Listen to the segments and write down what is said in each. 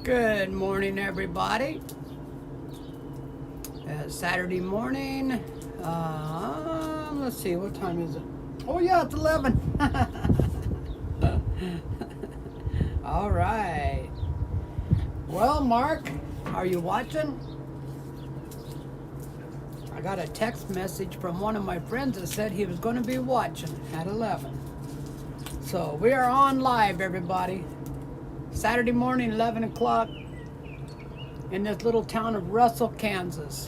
Good morning, everybody. Saturday morning. Let's see, what time is it? Oh, yeah, it's 11. All right. Well, Mark, are you watching? I got a text message from one of my friends that said he was going to be watching at 11. So we are on live, everybody. Saturday morning, 11 o'clock, in this little town of Russell, Kansas.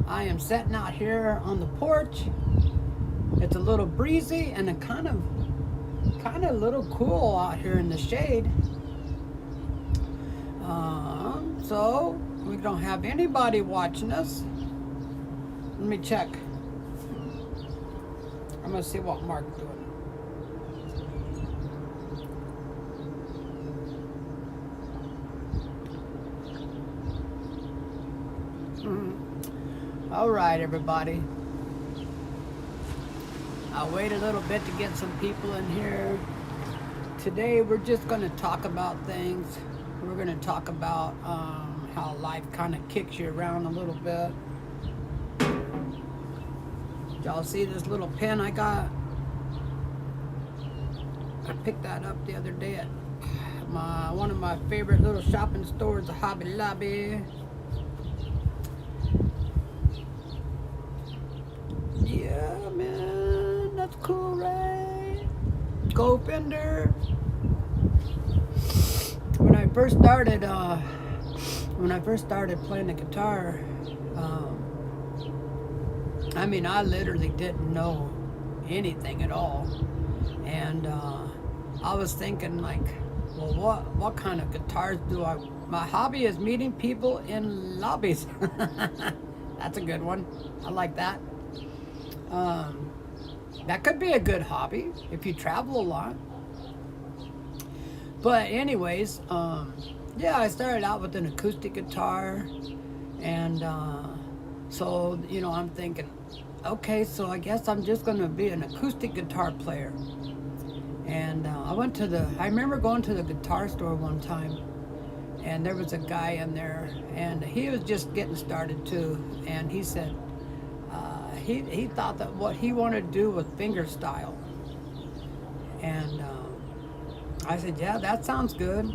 I am sitting out here on the porch. It's a little breezy and a kind of a little cool out here in the shade. So we don't have anybody watching us. Let me check. I'm gonna see what Mark's doing. All right, everybody. I'll wait a little bit to get some people in here. Today, we're just going to talk about things. We're going to talk about how life kind of kicks you around a little bit. Y'all see this little pen I got? I picked that up the other day at one of my favorite little shopping stores, Hobby Lobby. Yeah, man, that's cool, right? Go Fender. When I first started playing the guitar, I mean, I literally didn't know anything at all, and I was thinking like, well, what kind of guitars do I? My hobby is meeting people in lobbies. That's a good one. I like that. That could be a good hobby if you travel a lot. But anyways, yeah, I started out with an acoustic guitar, and so, you know, I'm thinking, okay, so I guess I'm just going to be an acoustic guitar player. And I remember going to the guitar store one time, and there was a guy in there, and he was just getting started too, and he said, he thought that what he wanted to do was fingerstyle. And I said, yeah, that sounds good.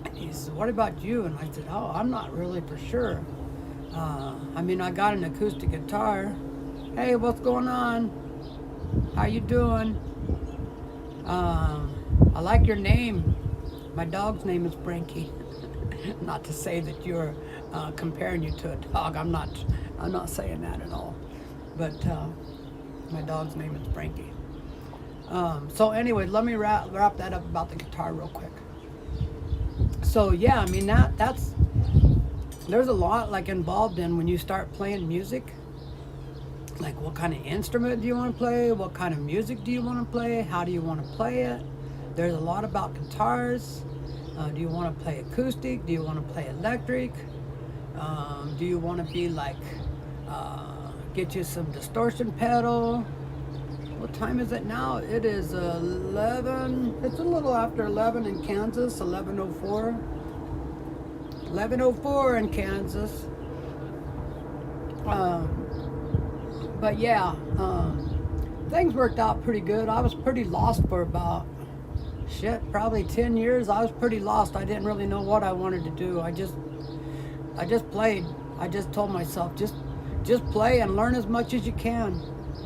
And he said, what about you? And I said, oh, I'm not really for sure. I mean, I got an acoustic guitar. Hey, what's going on? How you doing? I like your name. My dog's name is Frankie. Not to say that you're comparing you to a dog. I'm not saying that at all. But my dog's name is Frankie. So anyway, let me wrap that up about the guitar real quick. So yeah, I mean there's a lot like involved in when you start playing music. Like, what kind of instrument do you want to play? What kind of music do you want to play? How do you want to play it? There's a lot about guitars. Do you want to play acoustic? Do you want to play electric? Do you want to be like, get you some distortion pedal? What time is it now? It is 11, it's a little after 11 in Kansas, 11:04. 11:04 in Kansas. But yeah, things worked out pretty good. I was pretty lost for about, probably 10 years. I was pretty lost. I didn't really know what I wanted to do. I just played. I just told myself, just play and learn as much as you can,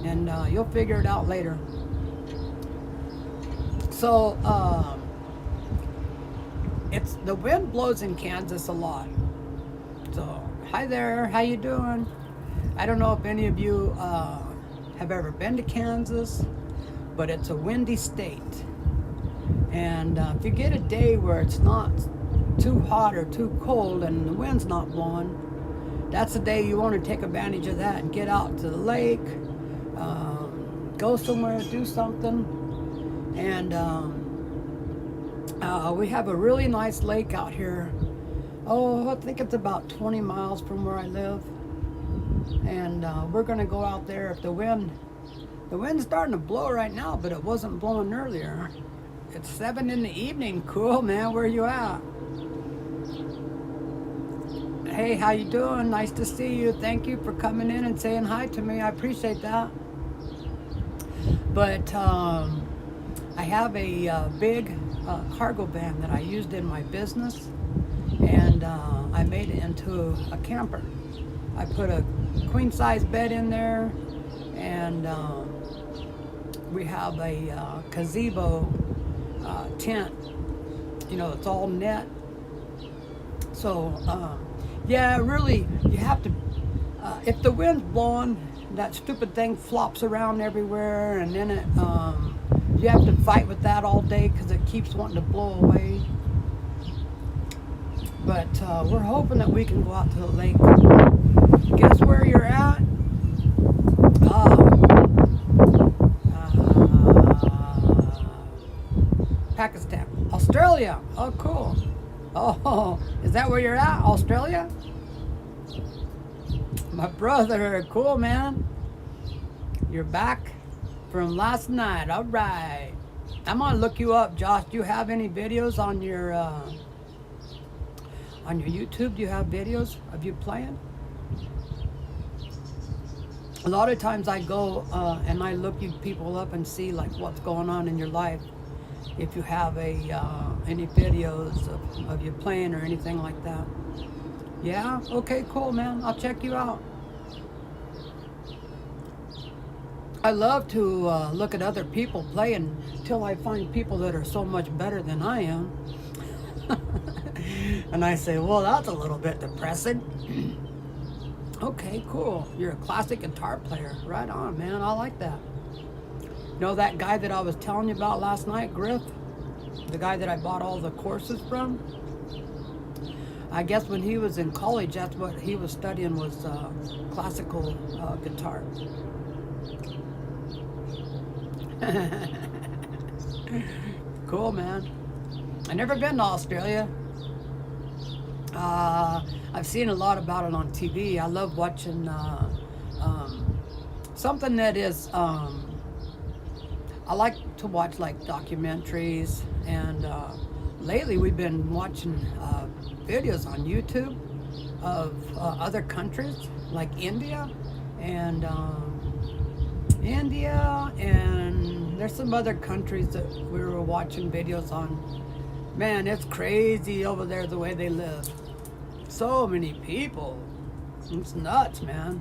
and you'll figure it out later. So it's the wind blows in Kansas a lot. So hi there, how you doing? I don't know if any of you have ever been to Kansas, but it's a windy state. And if you get a day where it's not too hot or too cold and the wind's not blowing, that's the day you want to take advantage of that and get out to the lake, go somewhere, do something. And we have a really nice lake out here. Oh, I think it's about 20 miles from where I live. And we're going to go out there. If the wind's starting to blow right now, but it wasn't blowing earlier. It's 7 in the evening. Cool, man. Where you at? Hey, how you doing? Nice to see you. Thank you for coming in and saying hi to me. I appreciate that. But I have a big cargo van that I used in my business, and I made it into a camper. I put a queen size bed in there, and we have a gazebo tent. You know, it's all net. So yeah, really, you have to, if the wind's blowing, that stupid thing flops around everywhere, and then it, you have to fight with that all day because it keeps wanting to blow away. But we're hoping that we can go out to the lake. Guess where you're at? Pakistan. Australia. Oh, cool. Oh, is that where you're at? Australia? My brother. Cool, man. You're back from last night. All right. I'm going to look you up, Josh. Do you have any videos on your YouTube? Do you have videos of you playing? A lot of times I go and I look you people up and see like what's going on in your life. If you have any videos of you playing or anything like that. Yeah? Okay, cool, man. I'll check you out. I love to look at other people playing until I find people that are so much better than I am. And I say, well, that's a little bit depressing. Okay, cool. You're a classic guitar player. Right on, man. I like that. You know that guy that I was telling you about last night, Griff? The guy that I bought all the courses from? I guess when he was in college, that's what he was studying, was classical guitar. Cool, man. I've never been to Australia. I've seen a lot about it on TV. I love watching something that is, I like to watch like documentaries, and lately we've been watching videos on YouTube of other countries like India, and there's some other countries that we were watching videos on. Man, it's crazy over there the way they live. So many people. It's nuts, man.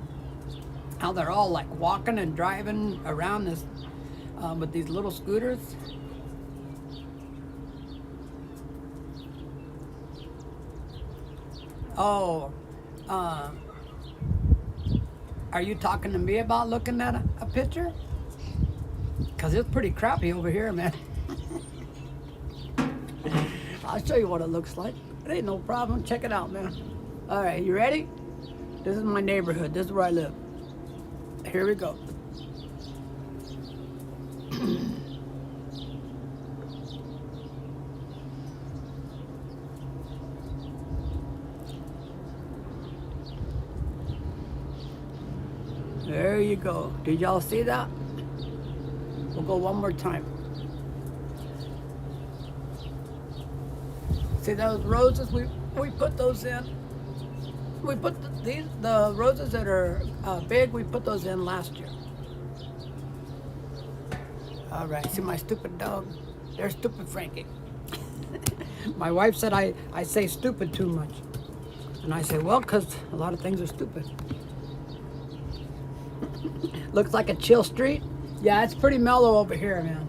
How they're all like walking and driving around this with these little scooters. Oh, are you talking to me about looking at a picture? Because it's pretty crappy over here, man. I'll show you what it looks like. It ain't no problem. Check it out, man. All right, you ready? This is my neighborhood. This is where I live. Here we go. There you go. Did y'all see that? We'll go one more time. See those roses? We put those in. We put the roses that are big. We put those in last year. All right. See my stupid dog? There's stupid Frankie. My wife said I say stupid too much, and I say, well, because a lot of things are stupid. Looks like a chill street. Yeah, it's pretty mellow over here, man.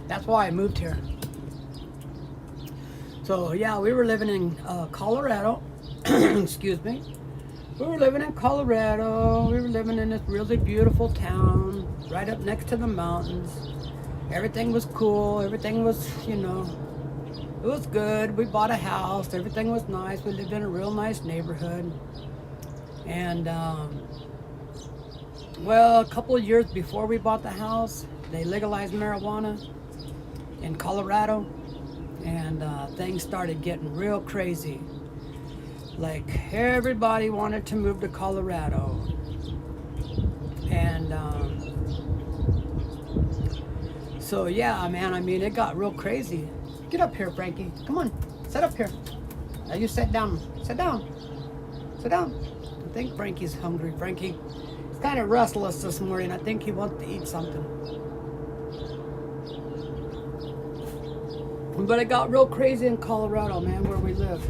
That's why I moved here. So yeah, we were living in Colorado. Excuse me. We were living in Colorado. We were living in this really beautiful town right up next to the mountains. Everything was cool. Everything was, you know, it was good. We bought a house. Everything was nice. We lived in a real nice neighborhood. And well, a couple of years before we bought the house, they legalized marijuana in Colorado, and things started getting real crazy. Like, everybody wanted to move to Colorado, and so yeah, man, I mean, it got real crazy. Get up here, Frankie. Come on, sit up here. Now you sit down. Sit down. Sit down. I think Frankie's hungry. Frankie's kind of restless this morning. I think he wants to eat something. But it got real crazy in Colorado, man, where we live.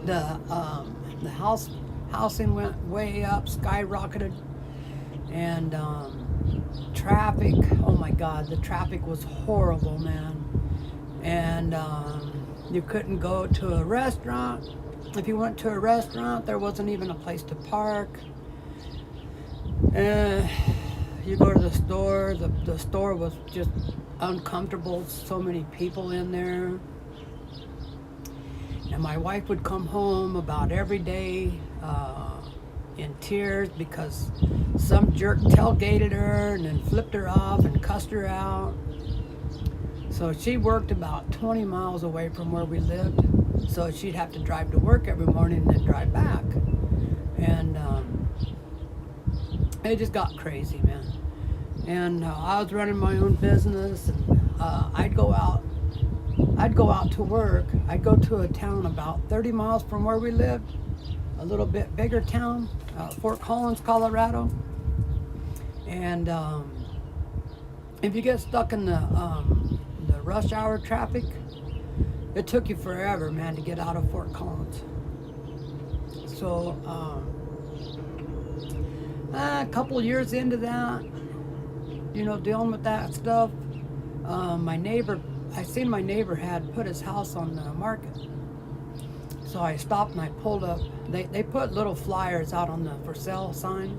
The housing went way up, skyrocketed, and traffic. Oh my God, the traffic was horrible, man. And you couldn't go to a restaurant. If you went to a restaurant, there wasn't even a place to park. You go to the store. The store was just uncomfortable. So many people in there. And my wife would come home about every day in tears because some jerk tailgated her and then flipped her off and cussed her out. So she worked about 20 miles away from where we lived. So she'd have to drive to work every morning and then drive back. And it just got crazy, man. And I was running my own business, and I'd go out to work. I'd go to a town about 30 miles from where we lived, a little bit bigger town, Fort Collins, Colorado. And if you get stuck in the rush hour traffic, it took you forever, man, to get out of Fort Collins. So a couple years into that, dealing with that stuff, I seen my neighbor had put his house on the market. So I stopped and I pulled up. They put little flyers out on the for sale sign.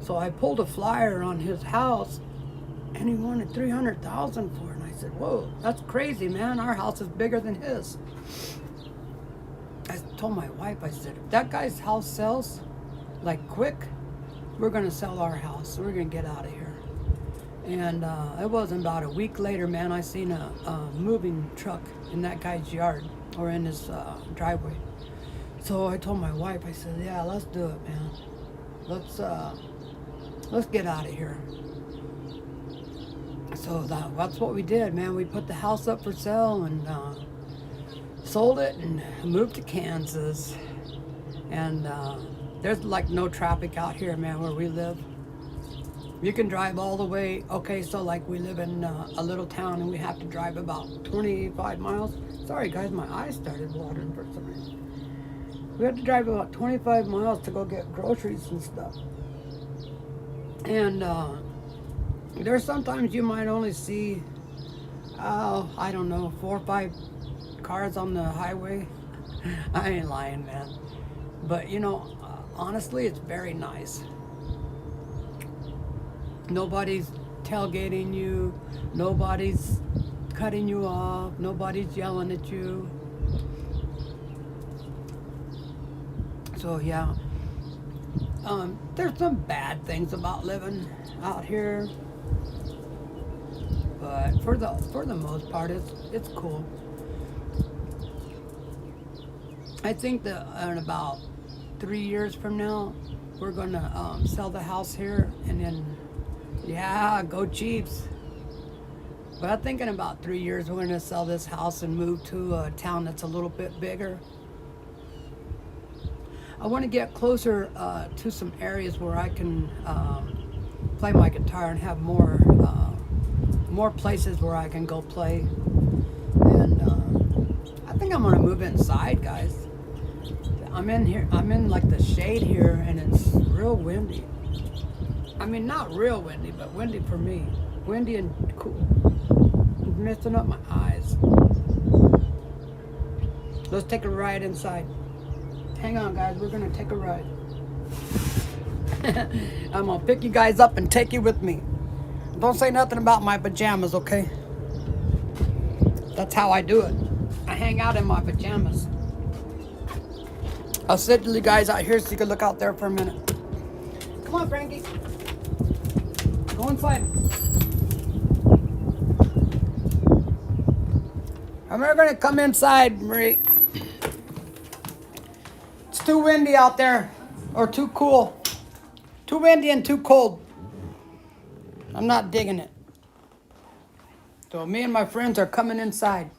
So I pulled a flyer on his house, and he wanted $300,000 for it. And I said, "Whoa, that's crazy, man. Our house is bigger than his." I told my wife, I said, "If that guy's house sells, like quick, we're gonna sell our house. We're gonna get out of here." And it wasn't about a week later, man, I seen a moving truck in that guy's yard or in his driveway. So I told my wife, I said, "Yeah, let's do it, man. Let's get out of here." So that's what we did, man. We put the house up for sale and sold it and moved to Kansas. And there's like no traffic out here, man, where we live. You can drive all the way. Okay, so like we live in a little town and we have to drive about 25 miles. Sorry guys, my eyes started watering for some reason. We had to drive about 25 miles to go get groceries and stuff. And there's sometimes you might only see, I don't know, 4 or 5 cars on the highway. I ain't lying, man. But honestly, it's very nice. Nobody's tailgating you. Nobody's cutting you off. Nobody's yelling at you. So yeah, there's some bad things about living out here, but for the most part, it's cool. I think that in about 3 years from now, we're gonna sell the house here, and then go Chiefs. But I think in about 3 years, we're gonna sell this house and move to a town that's a little bit bigger. I want to get closer to some areas where I can play my guitar and have more places where I can go play. And I think I'm gonna move inside, guys. I'm in here. I'm in like the shade here, and it's real windy. I mean, not real windy, but windy for me. Windy and cool. It's messing up my eyes. Let's take a ride inside. Hang on, guys. We're gonna take a ride. I'm gonna pick you guys up and take you with me. Don't say nothing about my pajamas, okay? That's how I do it. I hang out in my pajamas. I'll sit you guys out here so you can look out there for a minute. Come on, Frankie. Go inside. I'm not gonna come inside, Marie. It's too windy out there, or too cool. Too windy and too cold. I'm not digging it. So me and my friends are coming inside.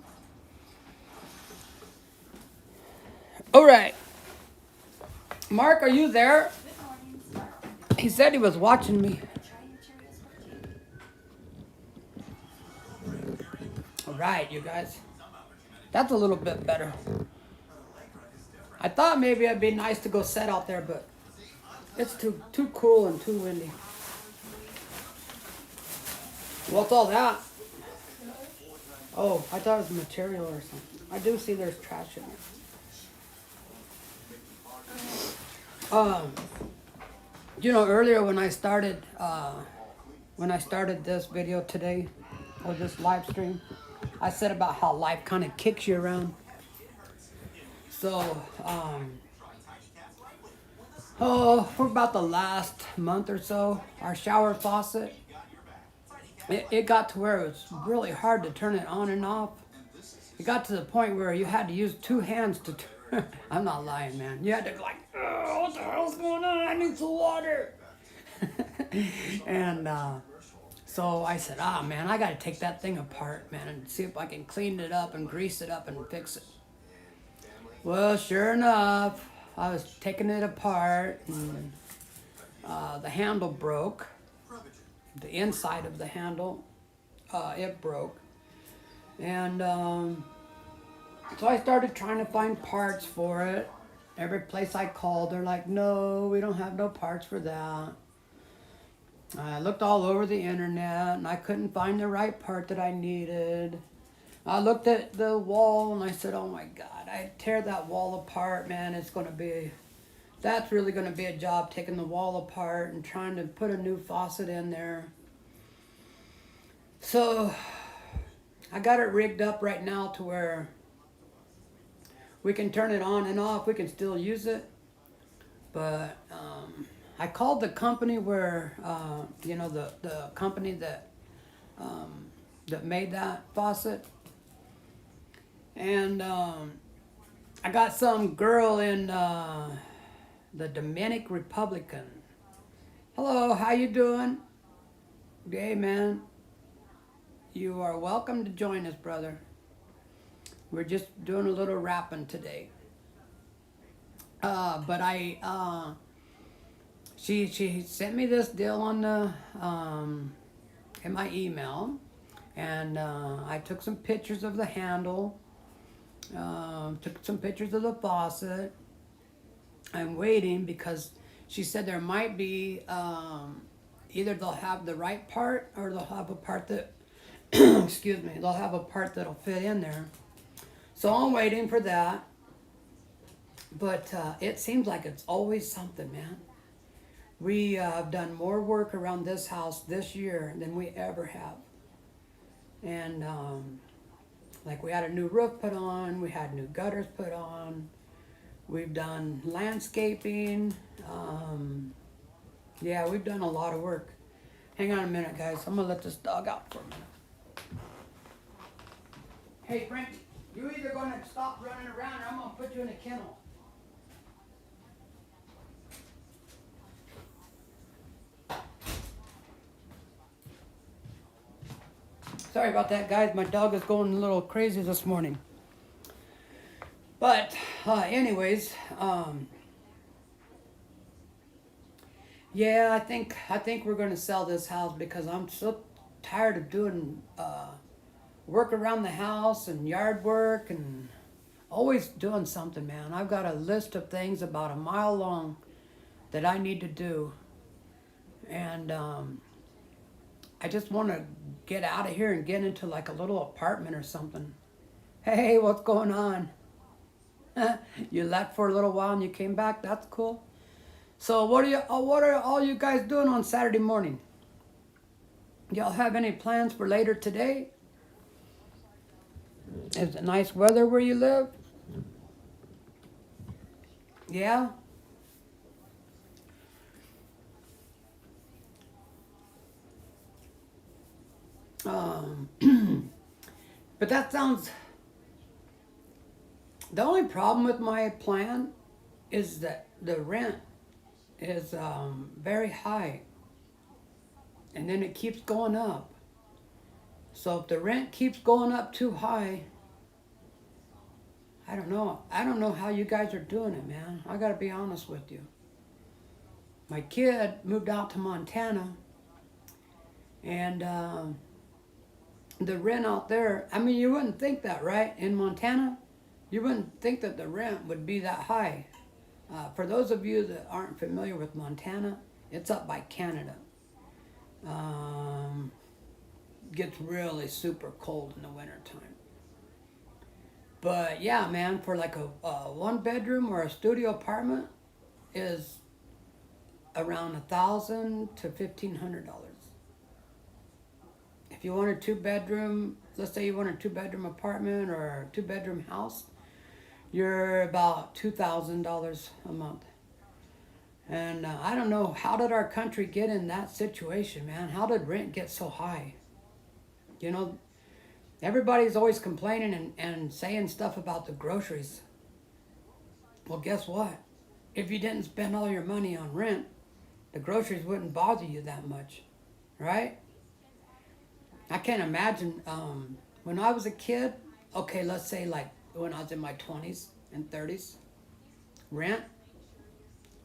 All right. Mark, are you there? He said he was watching me. All right, you guys. That's a little bit better. I thought maybe it'd be nice to go set out there, but it's too cool and too windy. What's all that? Oh, I thought it was material or something. I do see there's trash in there. Earlier when I started this video today, or this live stream, I said about how life kind of kicks you around. So, for about the last month or so, our shower faucet, it got to where it was really hard to turn it on and off. It got to the point where you had to use two hands to turn. I'm not lying, man. You had to like, oh, what the hell's going on? I need some water. And so I said, man, I got to take that thing apart, man, and see if I can clean it up and grease it up and fix it. Well, sure enough, I was taking it apart, and the handle broke. The inside of the handle, it broke. And so I started trying to find parts for it. Every place I called, they're like, no, we don't have no parts for that. I looked all over the internet, and I couldn't find the right part that I needed. I looked at the wall, and I said, oh my God, I tear that wall apart, man. That's really going to be a job, taking the wall apart and trying to put a new faucet in there. So I got it rigged up right now to where we can turn it on and off. We can still use it. But I called the company where, the company that made that faucet. And I got some girl in the Dominican Republic. Hello, how you doing? Hey, man. You are welcome to join us, brother. We're just doing a little rapping today. But she sent me this deal on the in my email, and I took some pictures of the handle, took some pictures of the faucet. I'm waiting because she said there might be either they'll have the right part or they'll have a part that excuse me, they'll have a part that'll fit in there. So I'm waiting for that. But it seems like it's always something, man. We have done more work around this house this year than we ever have. And like we had a new roof put on, we had new gutters put on, we've done landscaping. Yeah, we've done a lot of work. Hang on a minute, guys. I'm gonna let this dog out for a minute. Hey, Frank, you either gonna stop running around or I'm gonna put you in a kennel. Sorry about that, guys. My dog is going a little crazy this morning. But, anyways, yeah, I think we're gonna sell this house because I'm so tired of doing work around the house and yard work and always doing something, man. I've got a list of things about a mile long that I need to do, and I just want to get out of here and get into like a little apartment or something. Hey, what's going on? You left for a little while and you came back. That's cool. So what are all you guys doing on Saturday morning? Y'all have any plans for later today? Is it nice weather where you live? Yeah? But that sounds... The only problem with my plan is that the rent is very high. And then it keeps going up. So if the rent keeps going up too high, I don't know. I don't know how you guys are doing it, man. I got to be honest with you. My kid moved out to Montana, and the rent out there, I mean, you wouldn't think that, right? In Montana, you wouldn't think that the rent would be that high. For those of you that aren't familiar with Montana, it's up by Canada. Gets really super cold in the wintertime. But yeah, man, for like a one bedroom or a studio apartment is around $1,000 to $1,500. If you want a two bedroom, let's say you want a two bedroom apartment or a two bedroom house, you're about $2,000 a month. And I don't know, how did our country get in that situation, man? How did rent get so high? You know, everybody's always complaining and saying stuff about the groceries. Well, guess what? If you didn't spend all your money on rent, the groceries wouldn't bother you that much, right? I can't imagine when I was a kid, okay, let's say like when I was in my 20s and 30s, rent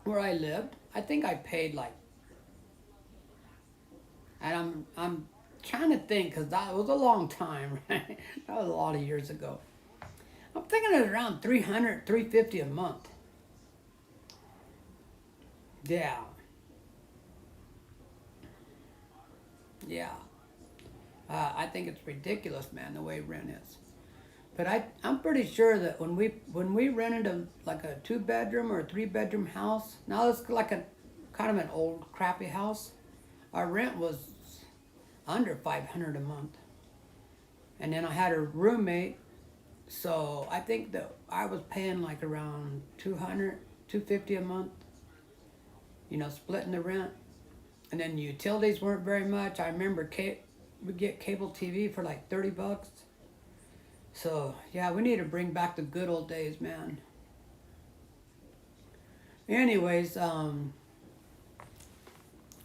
where I lived, I think I paid like, and I'm trying to think because that was a long time, right? That was a lot of years ago. I'm thinking it was around $300, $350 a month. Yeah. Yeah. I think it's ridiculous, man, the way rent is. But I'm pretty sure that when we rented like a two bedroom or a three bedroom house, now it's like a kind of an old crappy house, our rent was under $500 a month. And then I had a roommate, so I think that I was paying like around $200, $250 a month, you know, splitting the rent. And then utilities weren't very much. I remember we'd get cable TV for like $30. So yeah, we need to bring back the good old days, man. Anyways, I'm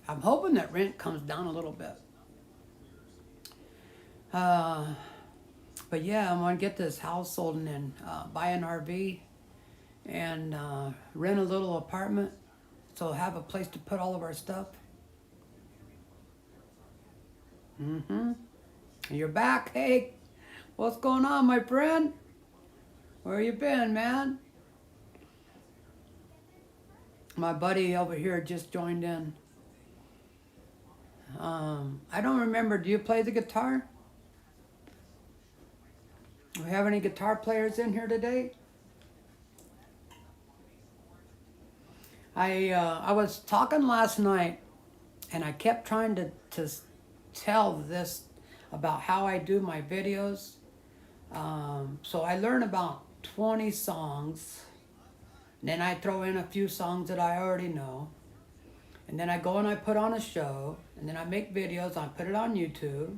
hoping that rent comes down a little bit. But yeah, I'm gonna get this house sold and then buy an RV and rent a little apartment, so have a place to put all of our stuff. You're back. Hey, what's going on, my friend? Where you been, man? My buddy over here just joined in. I don't remember. Do you play the guitar? Do we have any guitar players in here today? I was talking last night, and I kept trying to tell this about how I do my videos. So I learn about 20 songs, and then I throw in a few songs that I already know, and then I go and I put on a show, and then I make videos. I put it on YouTube.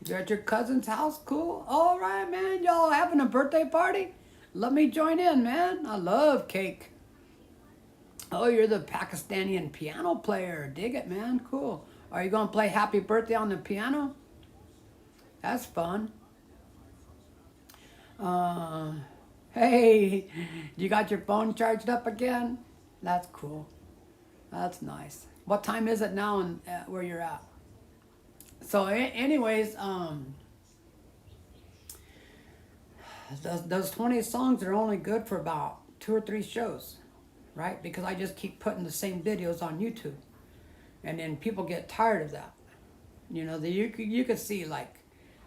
You're at your cousin's house? Cool. All right, man. Y'all having a birthday party? Let me join in, man. I love cake. Oh, you're the Pakistani piano player. Dig it, man. Cool. Are you going to play Happy Birthday on the piano? That's fun. Hey, you got your phone charged up again? That's cool. That's nice. What time is it now and where you're at? So anyways, those 20 songs are only good for about 2 or 3 shows, right? Because I just keep putting the same videos on YouTube. And then people get tired of that. You know, you could see like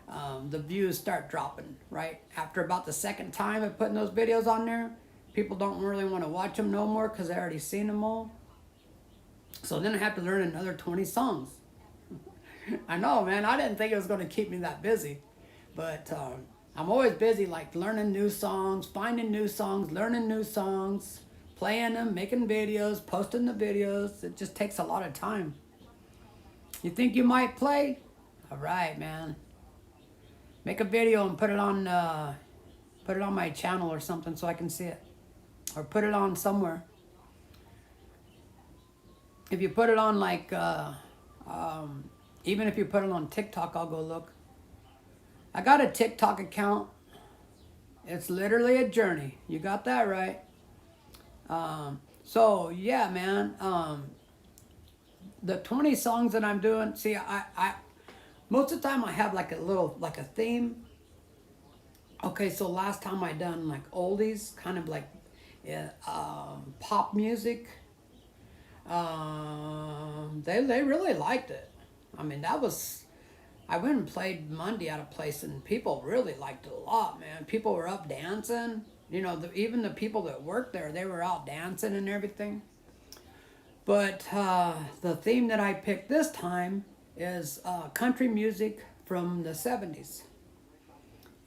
the views start dropping, right? After about the second time of putting those videos on there, people don't really want to watch them no more because they already seen them all. So then I have to learn another 20 songs. I know, man. I didn't think it was going to keep me that busy. But I'm always busy, like learning new songs, finding new songs, learning new songs, playing them, making videos, posting the videos. It just takes a lot of time. You think you might play? All right, man. Make a video and put it on my channel or something so I can see it. Or put it on somewhere. If you put it on like... even if you put it on TikTok, I'll go look. I got a TikTok account. It's literally a journey. You got that right. So yeah, man. The 20 songs that I'm doing. See, I most of the time I have like a little like a theme. Okay, so last time I done like oldies, kind of like pop music. They really liked it. I mean, that was I went and played Monday at a place, and people really liked it a lot, man. People were up dancing. You know, even the people that worked there, they were out dancing and everything. But the theme that I picked this time is country music from the 70s.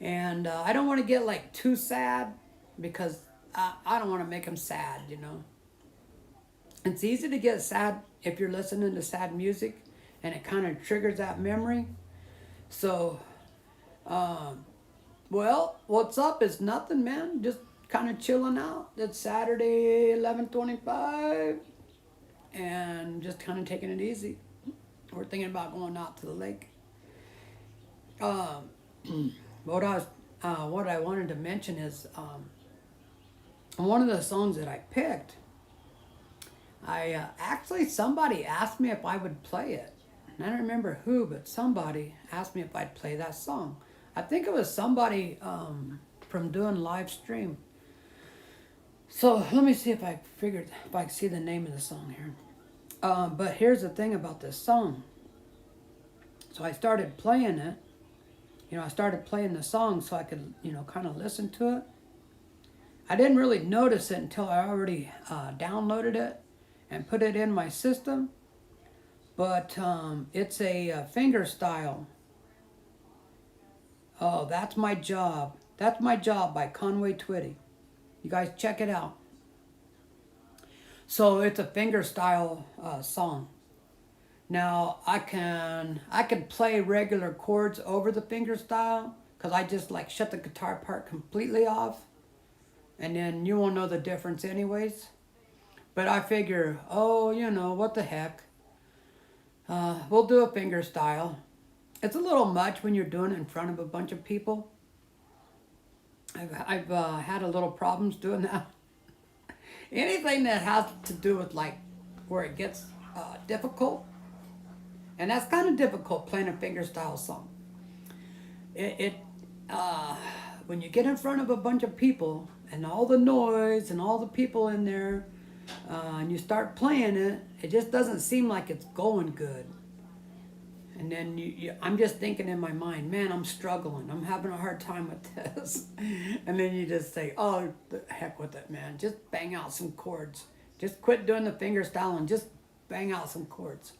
And I don't want to get like too sad because I don't want to make them sad, you know. It's easy to get sad if you're listening to sad music and it kind of triggers that memory. So, well, what's up is nothing, man. Just kind of chilling out. It's Saturday, 11:25, and just kind of taking it easy. We're thinking about going out to the lake. Um, what I wanted to mention is one of the songs that I picked. I actually somebody asked me if I would play it. And I don't remember who, but somebody asked me if I'd play that song. I think it was somebody from doing live stream. So let me see if I can see the name of the song here. But here's the thing about this song. So I started playing it. You know, I started playing the song so I could, you know, kind of listen to it. I didn't really notice it until I already downloaded it and put it in my system. But it's a finger style. Oh, That's My Job. That's My Job by Conway Twitty. You guys check it out. So it's a finger style song. Now I can play regular chords over the finger style because I just like shut the guitar part completely off, and then you won't know the difference anyways. But I figure, oh, you know, what the heck. We'll do a finger style. It's a little much when you're doing it in front of a bunch of people. I've had a little problems doing that. Anything that has to do with like where it gets difficult, and that's kind of difficult playing a fingerstyle song. It when you get in front of a bunch of people and all the noise and all the people in there, and you start playing it, it just doesn't seem like it's going good. And then I'm just thinking in my mind, man, I'm struggling. I'm having a hard time with this. And then you just say, oh, the heck with it, man. Just bang out some chords. Just quit doing the finger style and just bang out some chords.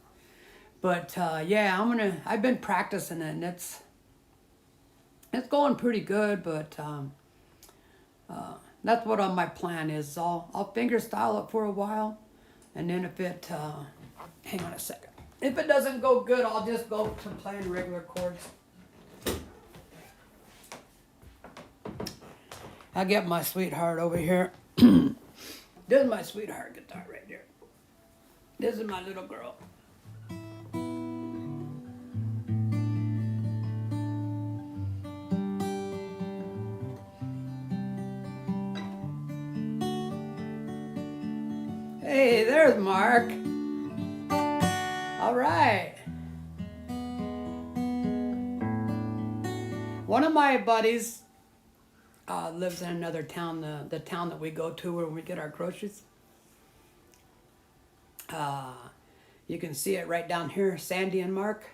But yeah, I've been practicing it, and it's going pretty good. But that's what my plan is. I'll finger style it for a while, and then if it hang on a second. If it doesn't go good, I'll just go to playing regular chords. I'll get my sweetheart over here. This is my sweetheart guitar right there. This is my little girl. Hey, there's Mark. All right. One of my buddies lives in another town, the town that we go to where we get our groceries. You can see it right down here, Sandy and Mark.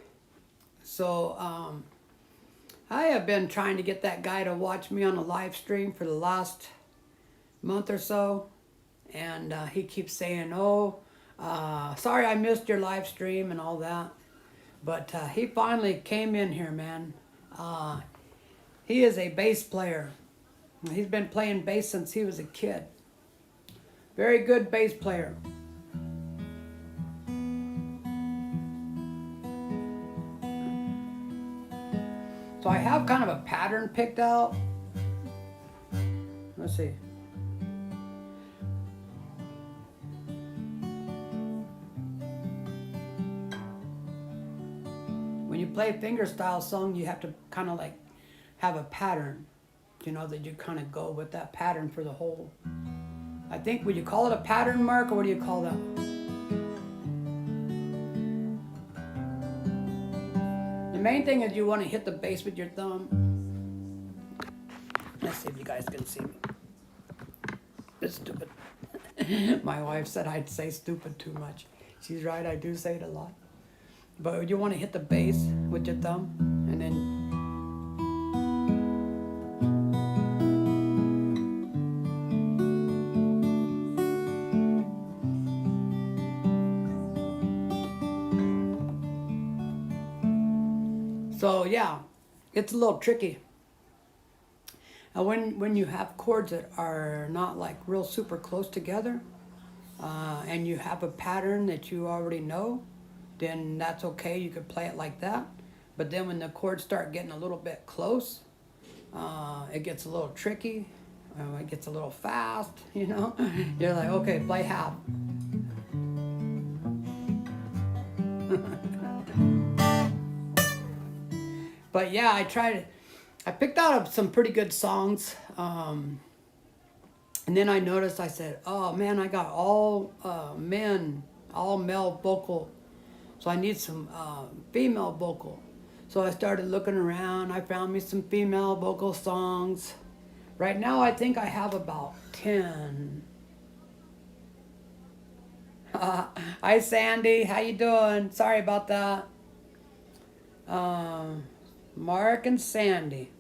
So I have been trying to get that guy to watch me on a live stream for the last month or so. And he keeps saying, oh, sorry I missed your live stream and all that. But he finally came in here, man. He is a bass player. He's been playing bass since he was a kid. Very good bass player. So I have kind of a pattern picked out. Let's see. When you play a fingerstyle song, you have to kind of like have a pattern. You know, that you kind of go with that pattern for the whole. I think, would you call it a pattern, Mark, or what do you call that? The main thing is you want to hit the bass with your thumb. Let's see if you guys can see me. It's stupid. My wife said I'd say stupid too much. She's right, I do say it a lot. But you want to hit the bass with your thumb, and then so yeah, it's a little tricky. And when you have chords that are not like real super close together, and you have a pattern that you already know, then that's okay. You could play it like that. But then when the chords start getting a little bit close, it gets a little tricky. It gets a little fast, you know. You're like, okay, play half. But yeah, I picked out some pretty good songs. And then I noticed, I said, oh man, I got all men, all male vocal. So I need some female vocal. So I started looking around. I found me some female vocal songs. Right now, I think I have about 10. Hi, Sandy. How you doing? Sorry about that. Mark and Sandy.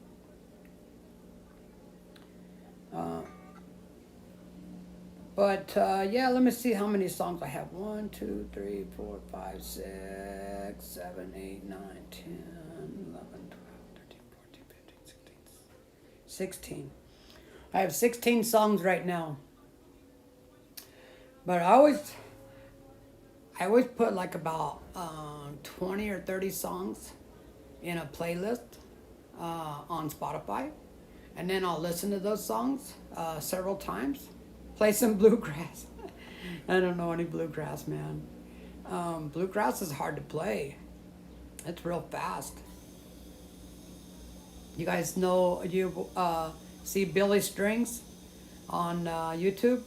But yeah, let me see how many songs I have. 1, 2, 3, 4, 5, 6, 7, 8, 9, 10, 11, 12, 13, 14, 15, 16. 16. I have 16 songs right now. But I always put like about 20 or 30 songs in a playlist on Spotify. And then I'll listen to those songs several times. Play some bluegrass. I don't know any bluegrass, man. Bluegrass is hard to play. It's real fast. You guys know, you see Billy Strings on YouTube?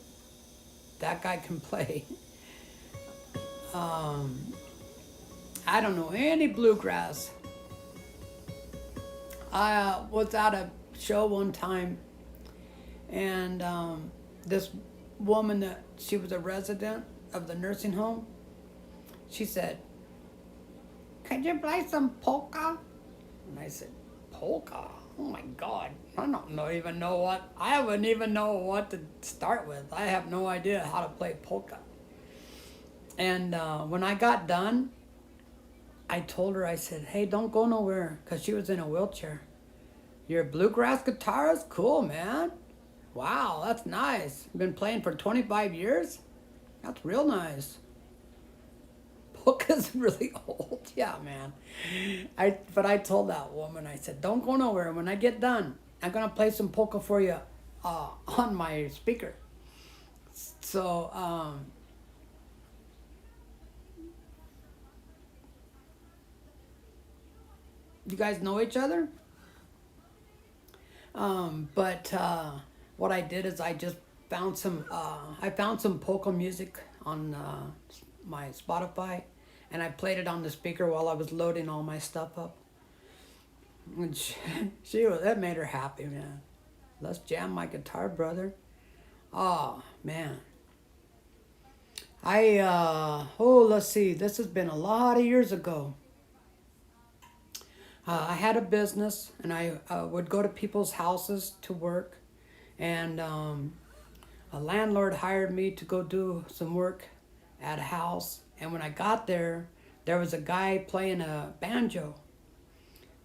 That guy can play. I don't know any bluegrass. I was at a show one time, and this woman, that she was a resident of the nursing home, she said, could you play some polka? And I said, polka? Oh my God, I wouldn't even know what to start with. I have no idea how to play polka. And when I got done, I told her, I said, hey, don't go nowhere, because she was in a wheelchair. You're a bluegrass guitarist? Cool, man. Wow, that's nice. Been playing for 25 years? That's real nice. Polka's really old. Yeah, man. But I told that woman, I said, don't go nowhere. When I get done, I'm going to play some polka for you on my speaker. So, you guys know each other? But what I did is I just found some polka music on my Spotify, and I played it on the speaker while I was loading all my stuff up. And that made her happy, man. Let's jam my guitar, brother. Oh, man. Let's see. This has been a lot of years ago. I had a business, and I would go to people's houses to work, and a landlord hired me to go do some work at a house. And when I got there, there was a guy playing a banjo,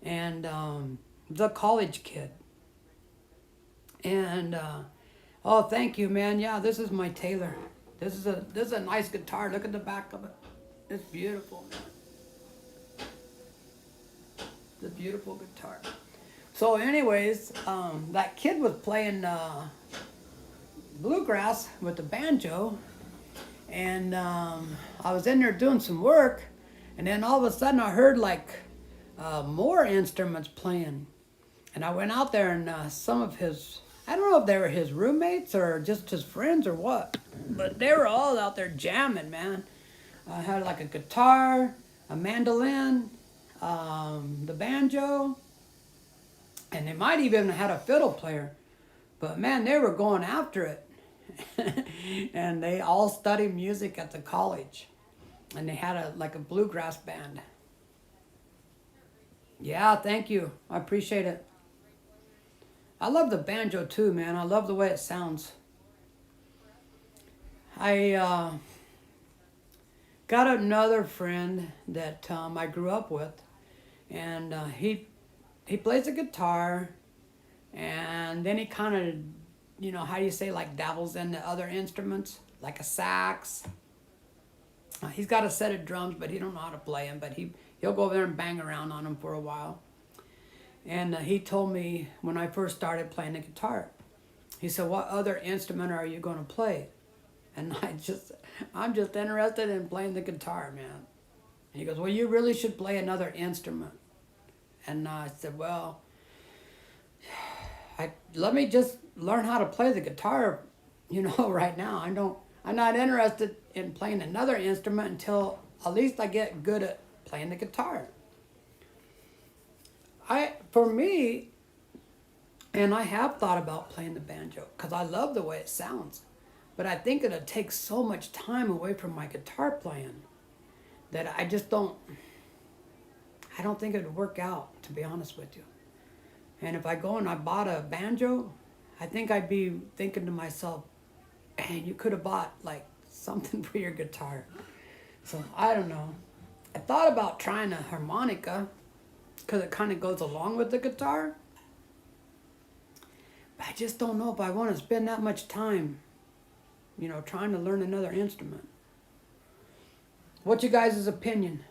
and the college kid. And oh, thank you, man. Yeah, this is my Taylor. This is a nice guitar. Look at the back of it. It's beautiful, man. It's a beautiful guitar. So anyways, that kid was playing bluegrass with the banjo, and I was in there doing some work, and then all of a sudden I heard like more instruments playing, And I went out there, and some of his, I don't know if they were his roommates or just his friends or what, but they were all out there jamming, man. I had like a guitar, a mandolin, the banjo, and they might even had a fiddle player. But man, they were going after it. And they all studied music at the college. And they had a bluegrass band. Yeah, thank you. I appreciate it. I love the banjo too, man. I love the way it sounds. I got another friend that I grew up with, and he plays the guitar, and then he kind of, you know, how do you say, like dabbles in the other instruments, like a sax. He's got a set of drums, but he don't know how to play them. But he'll go over there and bang around on them for a while. And he told me when I first started playing the guitar, he said, "What other instrument are you going to play?" And I'm just interested in playing the guitar, man. And he goes, "Well, you really should play another instrument." And I said, "Well, let me just learn how to play the guitar, you know, right now. I'm not interested in playing another instrument until at least I get good at playing the guitar." For me, and I have thought about playing the banjo because I love the way it sounds, but I think it'll take so much time away from my guitar playing that I don't think it would work out, to be honest with you. And if I go and I bought a banjo, I think I'd be thinking to myself, "Man, you could have bought like something for your guitar." So I don't know. I thought about trying a harmonica because it kind of goes along with the guitar. But I just don't know if I want to spend that much time, you know, trying to learn another instrument. What's your guys' opinion?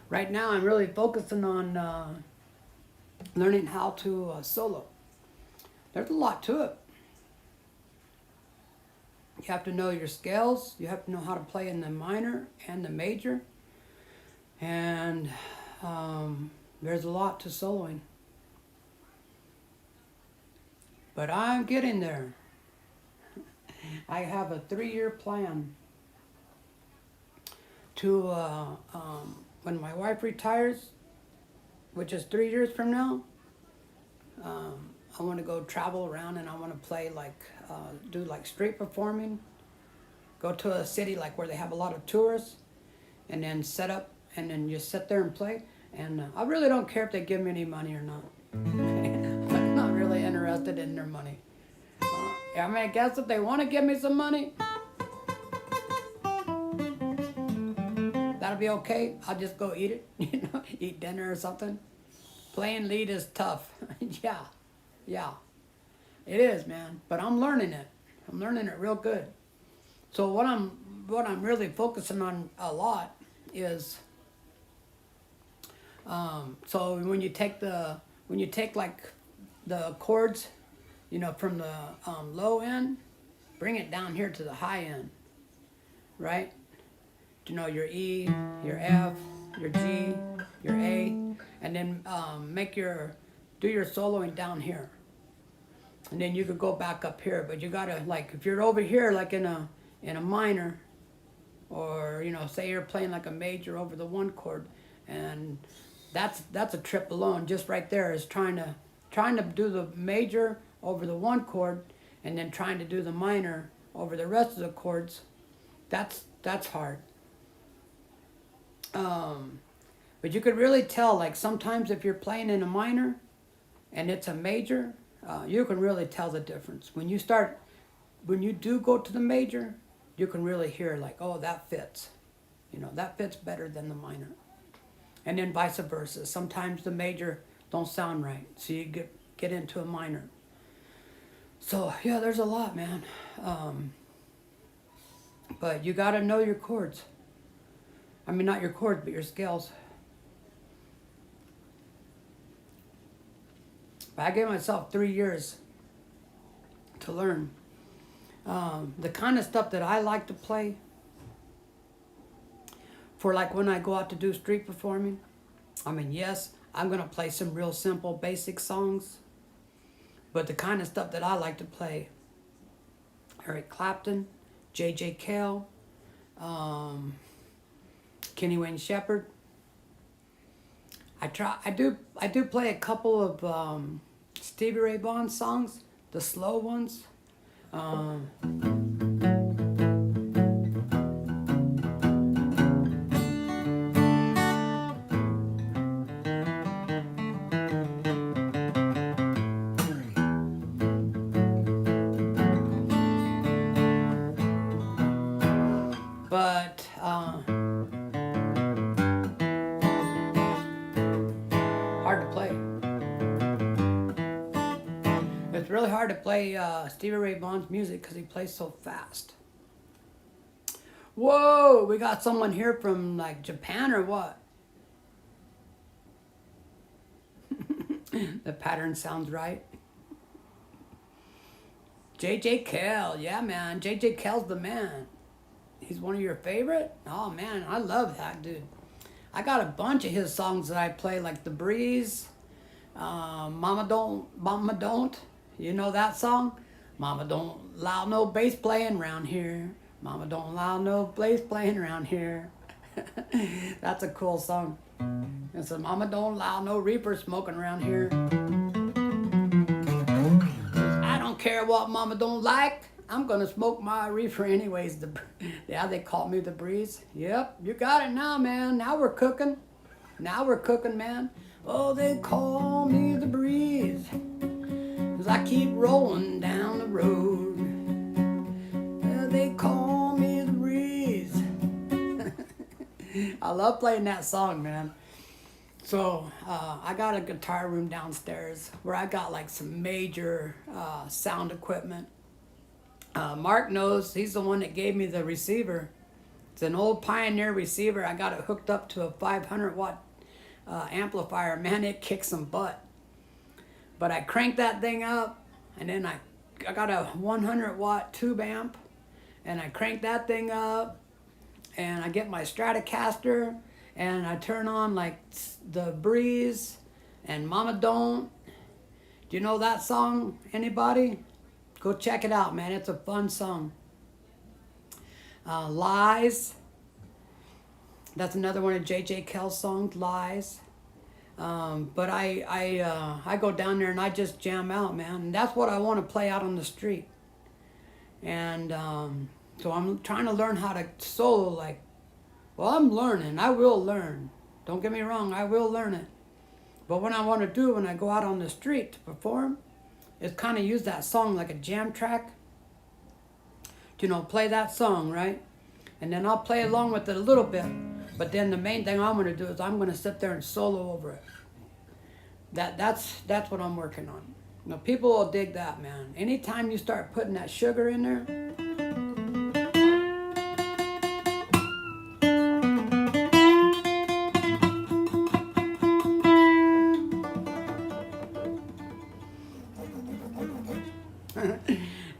Right now, I'm really focusing on learning how to solo. There's a lot to it. You have to know your scales. You have to know how to play in the minor and the major. And there's a lot to soloing. But I'm getting there. I have a 3-year plan to, when my wife retires, which is 3 years from now, I want to go travel around, and I want to play do like street performing, go to a city like where they have a lot of tourists, and then set up and then just sit there and play. And I really don't care if they give me any money or not. I'm not really interested in their money. I mean, I guess if they want to give me some money, that'll be okay. I'll just go eat it, you know, eat dinner or something. Playing lead is tough. Yeah, it is, man. But I'm learning it. I'm learning it real good. So what I'm really focusing on a lot is, so when you take like the chords, you know, from the low end, bring it down here to the high end, right? You know, your E, your F, your G, your A, and then do your soloing down here. And then you could go back up here, but you gotta, like, if you're over here, like in a minor, or say you're playing like a major over the one chord, and that's a trip alone. Just right there is trying to do the major over the one chord, and then trying to do the minor over the rest of the chords. That's hard. But you could really tell, like sometimes if you're playing in a minor and it's a major, you can really tell the difference. When you do go to the major, you can really hear like, oh, that fits. That fits better than the minor. And then vice versa. Sometimes the major don't sound right, so you get into a minor. So yeah, there's a lot, man. But you got to know your chords. I mean, not your chords, but your scales. But I gave myself 3 years to learn. The kind of stuff that I like to play for, like when I go out to do street performing, I mean, yes, I'm going to play some real simple, basic songs. But the kind of stuff that I like to play, Eric Clapton, J.J. Cale, Kenny Wayne Shepherd. I do play a couple of Stevie Ray Vaughan songs, the slow ones. But hard to play. It's really hard to play Stevie Ray Vaughan's music because he plays so fast. Whoa, we got someone here from like Japan or what? The pattern sounds right. J.J. Cale, yeah, man. J.J. Cale's the man. He's one of your favorite? Oh, man, I love that dude. I got a bunch of his songs that I play, like The Breeze, Mama Don't. You know that song? Mama don't allow no bass playing around here. Mama don't allow no bass playing around here. That's a cool song. It says, Mama don't allow no reaper smoking around here. I don't care what Mama don't like. I'm gonna smoke my reefer anyways. Yeah, they call me The Breeze. Yep, you got it now, man. Now we're cooking. Now we're cooking, man. Oh, they call me The Breeze, 'cause I keep rolling down the road. They call me The Breeze. I love playing that song, man. So I got a guitar room downstairs where I got like some major sound equipment. Mark knows, he's the one that gave me the receiver. It's an old Pioneer receiver. I got it hooked up to a 500 watt amplifier. Man, it kicks some butt. But I cranked that thing up, and then I got a 100 watt tube amp, and I cranked that thing up, and I get my Stratocaster, and I turn on like The Breeze and Mama Don't. Do you know that song, anybody? Go check it out, man. It's a fun song. Lies. That's another one of J.J. Cale's songs, Lies. But I go down there and I just jam out, man. And that's what I want to play out on the street. And so I'm trying to learn how to solo. Like, well, I'm learning. I will learn. Don't get me wrong. I will learn it. But what I want to do when I go out on the street to perform is kind of use that song like a jam track. Play that song, right? And then I'll play along with it a little bit. But then the main thing I'm going to do is I'm going to sit there and solo over it. That's what I'm working on. People will dig that, man. Anytime you start putting that sugar in there.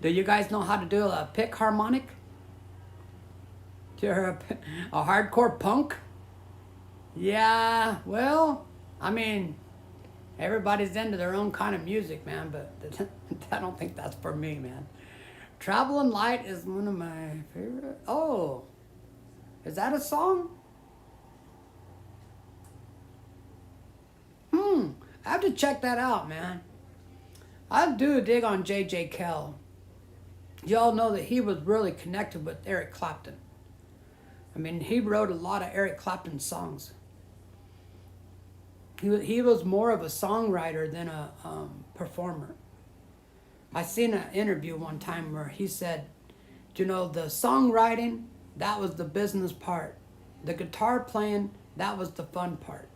Do you guys know how to do a pick harmonic? You're a hardcore punk? Yeah, well, I mean, everybody's into their own kind of music, man, but I don't think that's for me, man. Traveling Light is one of my favorite. Oh, Is that a song? I have to check that out, man. I do dig on J.J. Cale. Y'all know that he was really connected with Eric Clapton. I mean, he wrote a lot of Eric Clapton songs. He was more of a songwriter than a performer. I seen an interview one time where he said, you know, the songwriting, that was the business part. The guitar playing, that was the fun part.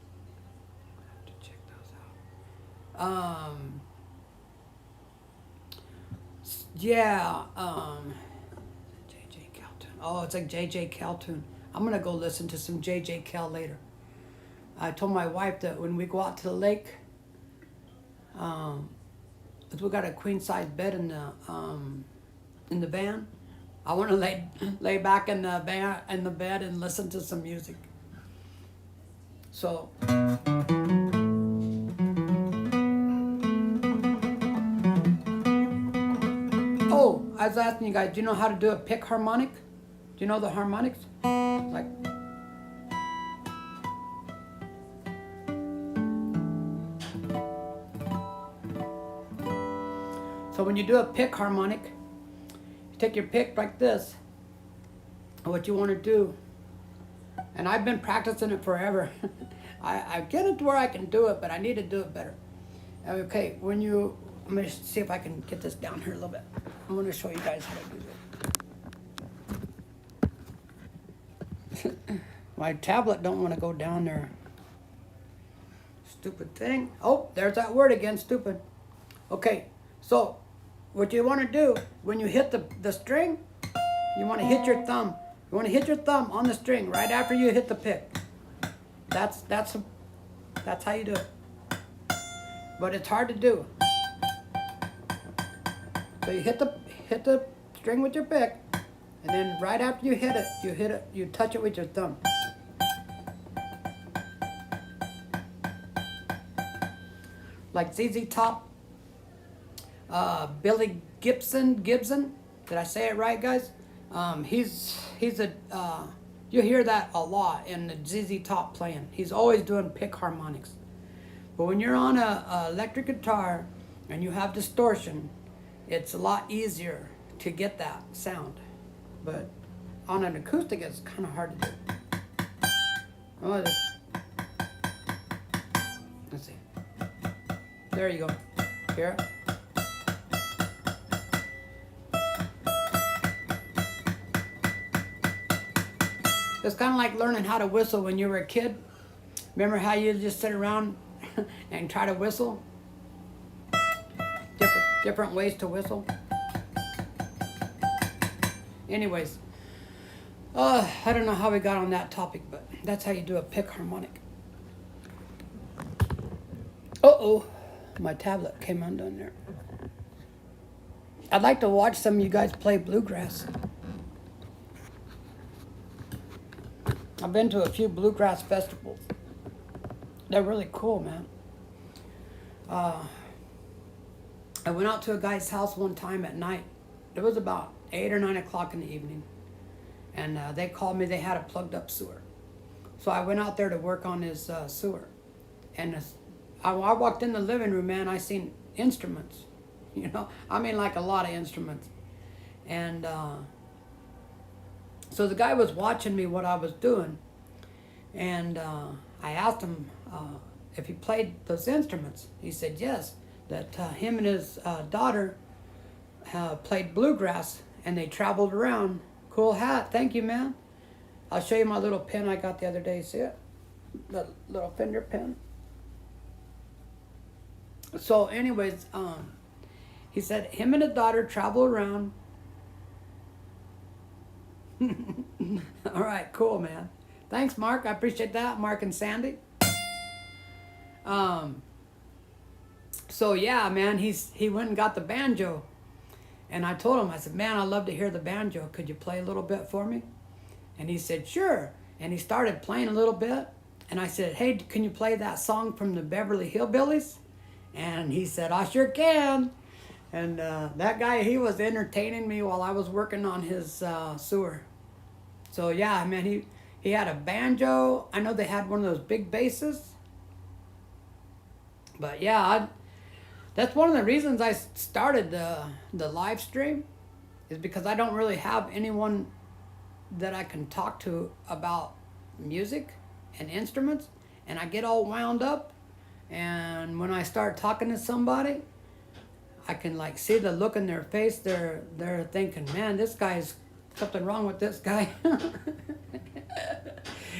I have to check those out. Yeah, J.J. Cale tune. Oh, it's like J.J. Cale tune. I'm going to go listen to some J.J. Cale later. I told my wife that when we go out to the lake, we got a queen size bed in the van. I want to lay back in the bed and listen to some music. So. Oh, I was asking you guys, do you know how to do a pick harmonic? Do you know the harmonics? Like. So when you do a pick harmonic, you take your pick like this, and what you want to do, and I've been practicing it forever. I get it to where I can do it, but I need to do it better. Okay, I'm going to see if I can get this down here a little bit. I'm going to show you guys how to do this. My tablet don't want to go down there. Stupid thing. Oh, there's that word again, stupid. Okay, so what you want to do when you hit the string, you want to hit your thumb. You want to hit your thumb on the string right after you hit the pick. That's how you do it. But it's hard to do. So you hit the string with your pick, and then right after you hit it, you touch it with your thumb. Like ZZ Top, Billy Gibson. Did I say it right, guys? He's a you hear that a lot in the ZZ Top playing. He's always doing pick harmonics. But when you're on a electric guitar and you have distortion, it's a lot easier to get that sound. But on an acoustic, it's kind of hard to do. Oh, let's see. There you go. Hear it? It's kind of like learning how to whistle when you were a kid. Remember how you just sit around and try to whistle? Different ways to whistle. Anyways, I don't know how we got on that topic, but that's how you do a pick harmonic. Uh-oh, my tablet came undone there. I'd like to watch some of you guys play bluegrass. I've been to a few bluegrass festivals. They're really cool, man. I went out to a guy's house one time at night. It was about 8 or 9 o'clock in the evening. And they called me, they had a plugged up sewer. So I went out there to work on his sewer. And I walked in the living room, man, I seen instruments. You know, I mean like a lot of instruments. And so the guy was watching me what I was doing. And I asked him if he played those instruments. He said yes, that him and his daughter played bluegrass and they traveled around. Cool hat, thank you, man. I'll show you my little pen I got the other day, see it? The little Fender pen. So anyways, he said him and his daughter travel around. All right, cool, man. Thanks, Mark. I appreciate that, Mark and Sandy. So yeah, man, he went and got the banjo, and I told him, I said, man, I love to hear the banjo. Could you play a little bit for me? And he said, sure. And he started playing a little bit, and I said, hey, can you play that song from the Beverly Hillbillies? And he said, I sure can. And that guy, he was entertaining me while I was working on his sewer. So yeah, man, He had a banjo. I know they had one of those big basses. But yeah, that's one of the reasons I started the live stream, is because I don't really have anyone that I can talk to about music and instruments, and I get all wound up, and when I start talking to somebody, I can like see the look in their face. They're thinking, man, this guy's something wrong with this guy.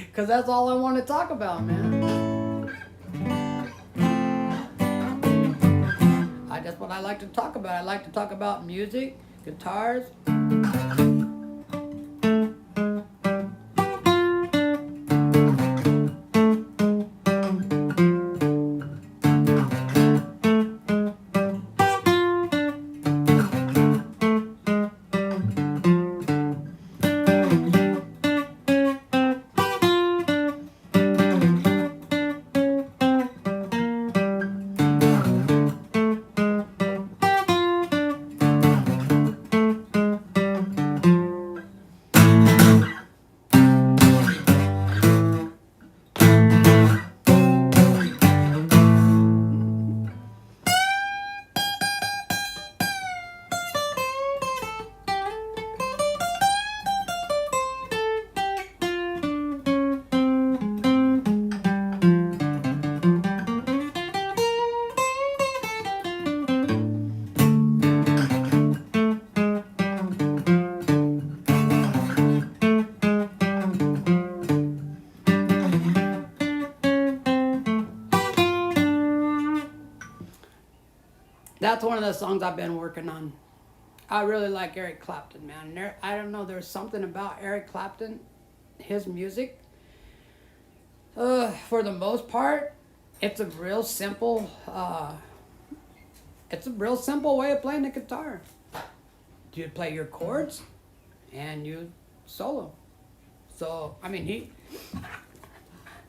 Because that's all I want to talk about, man. That's what I like to talk about. I like to talk about music, guitars. That's one of the songs I've been working on. I really like Eric Clapton, man. I don't know, there's something about Eric Clapton, his music. For the most part, it's a real simple way of playing the guitar. You play your chords and you solo. So, I mean,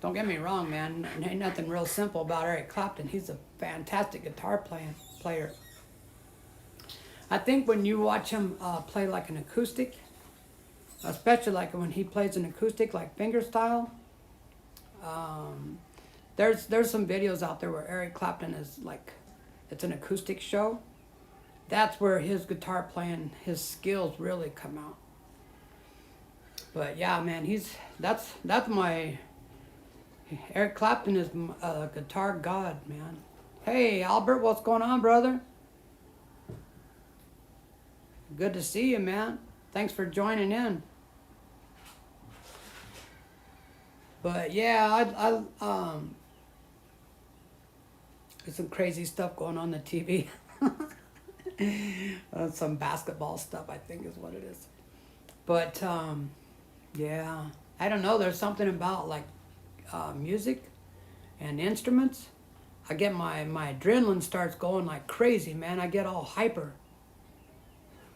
don't get me wrong, man. Ain't nothing real simple about Eric Clapton. He's a fantastic guitar player. I think when you watch him play like an acoustic, especially like when he plays an acoustic like fingerstyle, there's some videos out there where Eric Clapton is like, it's an acoustic show. That's where his guitar playing, his skills really come out. But yeah, man, that's my, Eric Clapton is a guitar god, man. Hey, Albert, what's going on, brother? Good to see you, man. Thanks for joining in. But yeah, there's some crazy stuff going on the TV. Some basketball stuff, I think is what it is. But yeah, I don't know. There's something about like music and instruments. I get my adrenaline starts going like crazy, man. I get all hyper.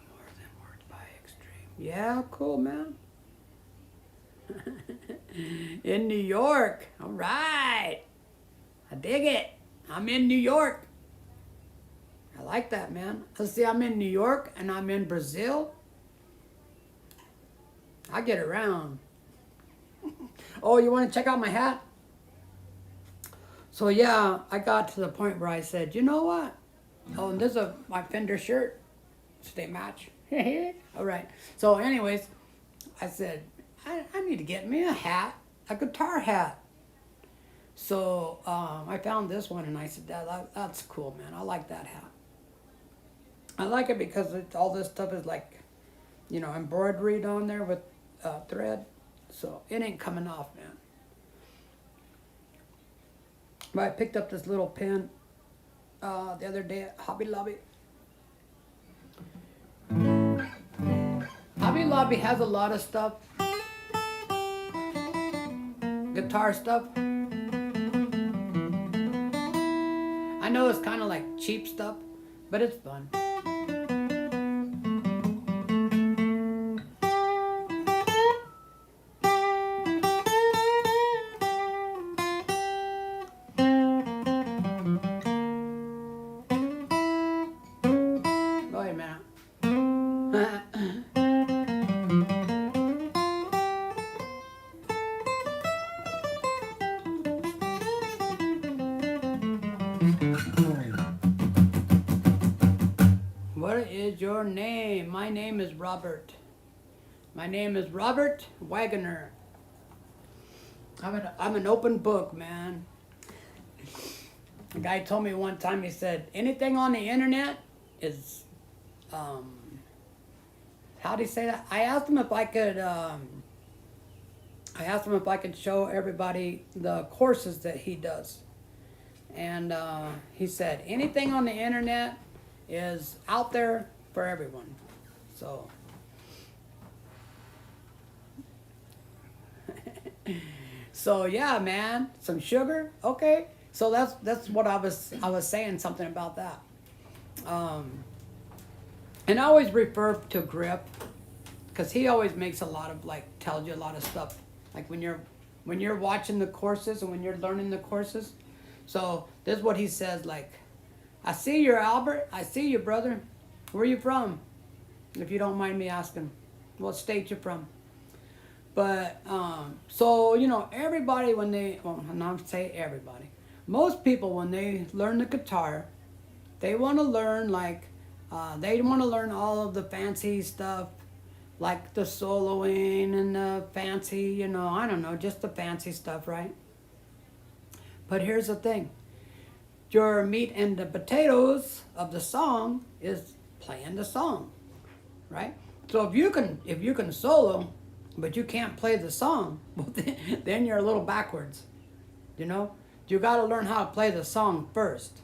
More than words by extreme. Yeah, cool, man. In New York. All right. I dig it. I'm in New York. I like that, man. Let's see, I'm in New York and I'm in Brazil. I get around. Oh, you want to check out my hat? So yeah, I got to the point where I said, you know what? Oh, and this is my Fender shirt. So they match. All right. So anyways, I said, I need to get me a hat, a guitar hat. So I found this one and I said, that's cool, man. I like that hat. I like it because all this stuff is like, you know, embroidered on there with thread. So it ain't coming off, man. But I picked up this little pin the other day at Hobby Lobby. Hobby Lobby has a lot of stuff. Guitar stuff. I know it's kind of like cheap stuff, but it's fun. Wait a minute. What is your name? My name is Robert. My name is Robert Wagner. I'm an open book, man. A guy told me one time, he said, anything on the internet is, how do you say that? I asked him if I could show everybody the courses that he does. And he said, anything on the internet is out there for everyone. So, so yeah, man, some sugar, okay. So that's what I was saying something about that. And I always refer to Griff, because he always makes a lot of, like, tells you a lot of stuff, like when you're watching the courses and when you're learning the courses. So this is what he says, like, I see you, Albert. I see you, brother. Where are you from? If you don't mind me asking, what state you from? But, so, you know, everybody when they, well, not say everybody, most people when they learn the guitar, they want to learn, like, they want to learn all of the fancy stuff, like the soloing and the fancy, you know, I don't know, just the fancy stuff, right? But here's the thing. Your meat and the potatoes of the song is playing the song, right? So if you can solo, but you can't play the song, well, then you're a little backwards, you know? You got to learn how to play the song first.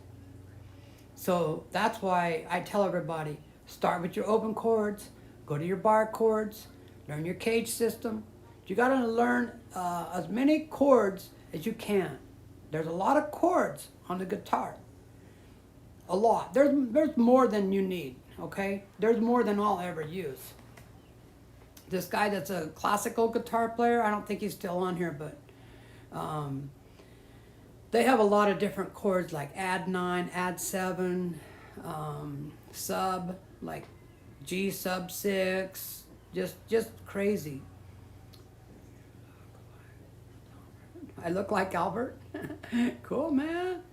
So that's why I tell everybody, start with your open chords, go to your bar chords, learn your cage system. You got to learn as many chords as you can. There's a lot of chords on the guitar. A lot. There's more than you need, okay? There's more than I'll ever use. This guy that's a classical guitar player, I don't think he's still on here, but they have a lot of different chords, like add 9, add 7, sub, like G sub 6, just crazy. I look like Albert? Cool, man.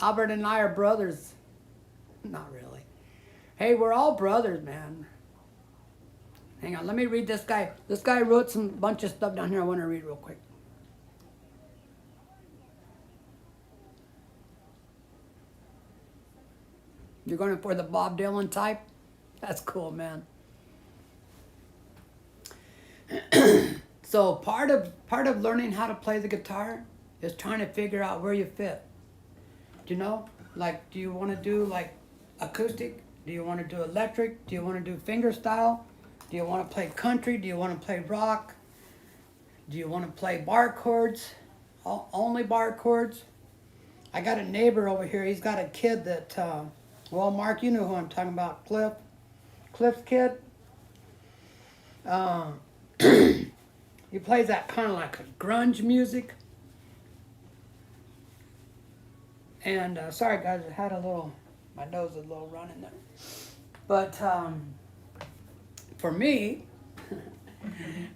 Albert and I are brothers. Not really. Hey, we're all brothers, man. Hang on, let me read this guy. This guy wrote some bunch of stuff down here I want to read real quick. You're going for the Bob Dylan type? That's cool, man. So part of learning how to play the guitar is trying to figure out where you fit. Do you know? Like, do you want to do like acoustic? Do you want to do electric? Do you want to do finger style? Do you want to play country? Do you want to play rock? Do you want to play bar chords? Only bar chords? I got a neighbor over here. He's got a kid that, well, Mark, you know who I'm talking about. Cliff's kid. He plays that kind of like a grunge music. And sorry guys, I had my nose is a little running there. But for me,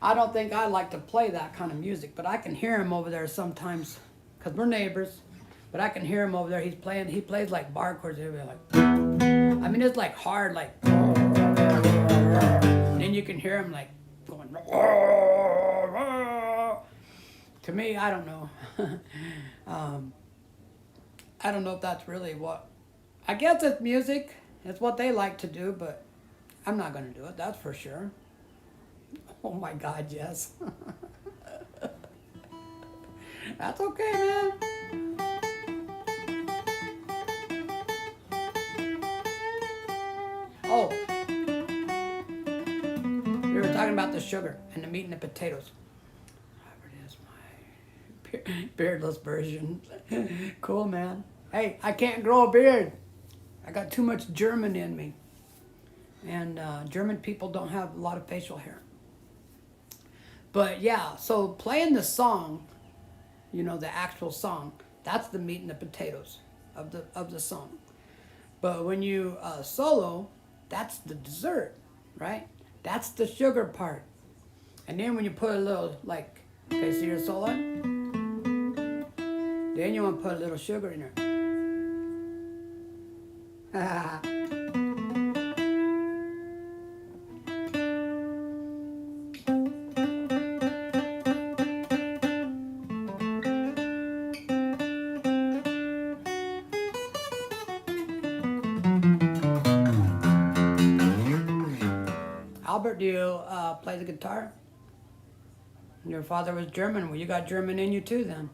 I don't think I like to play that kind of music, but I can hear him over there sometimes, because we're neighbors, but I can hear him over there. He plays like bar chords. He'll be like, I mean, it's like hard, like, and then you can hear him like going, to me, I don't know. I don't know if that's really what, I guess it's music. It's what they like to do, but I'm not going to do it, that's for sure. Oh my God, yes. That's okay, man. Oh, we were talking about the sugar and the meat and the potatoes. Robert is my beardless version. Cool, man. Hey, I can't grow a beard. I got too much German in me. And German people don't have a lot of facial hair. But yeah, so playing the song, you know, the actual song, that's the meat and the potatoes of the song. But when you solo, that's the dessert, right? That's the sugar part. And then when you put a little, like, okay, so you're soloing, then you want to put a little sugar in there. Albert, do you play the guitar? Your father was German. Well, you got German in you too then.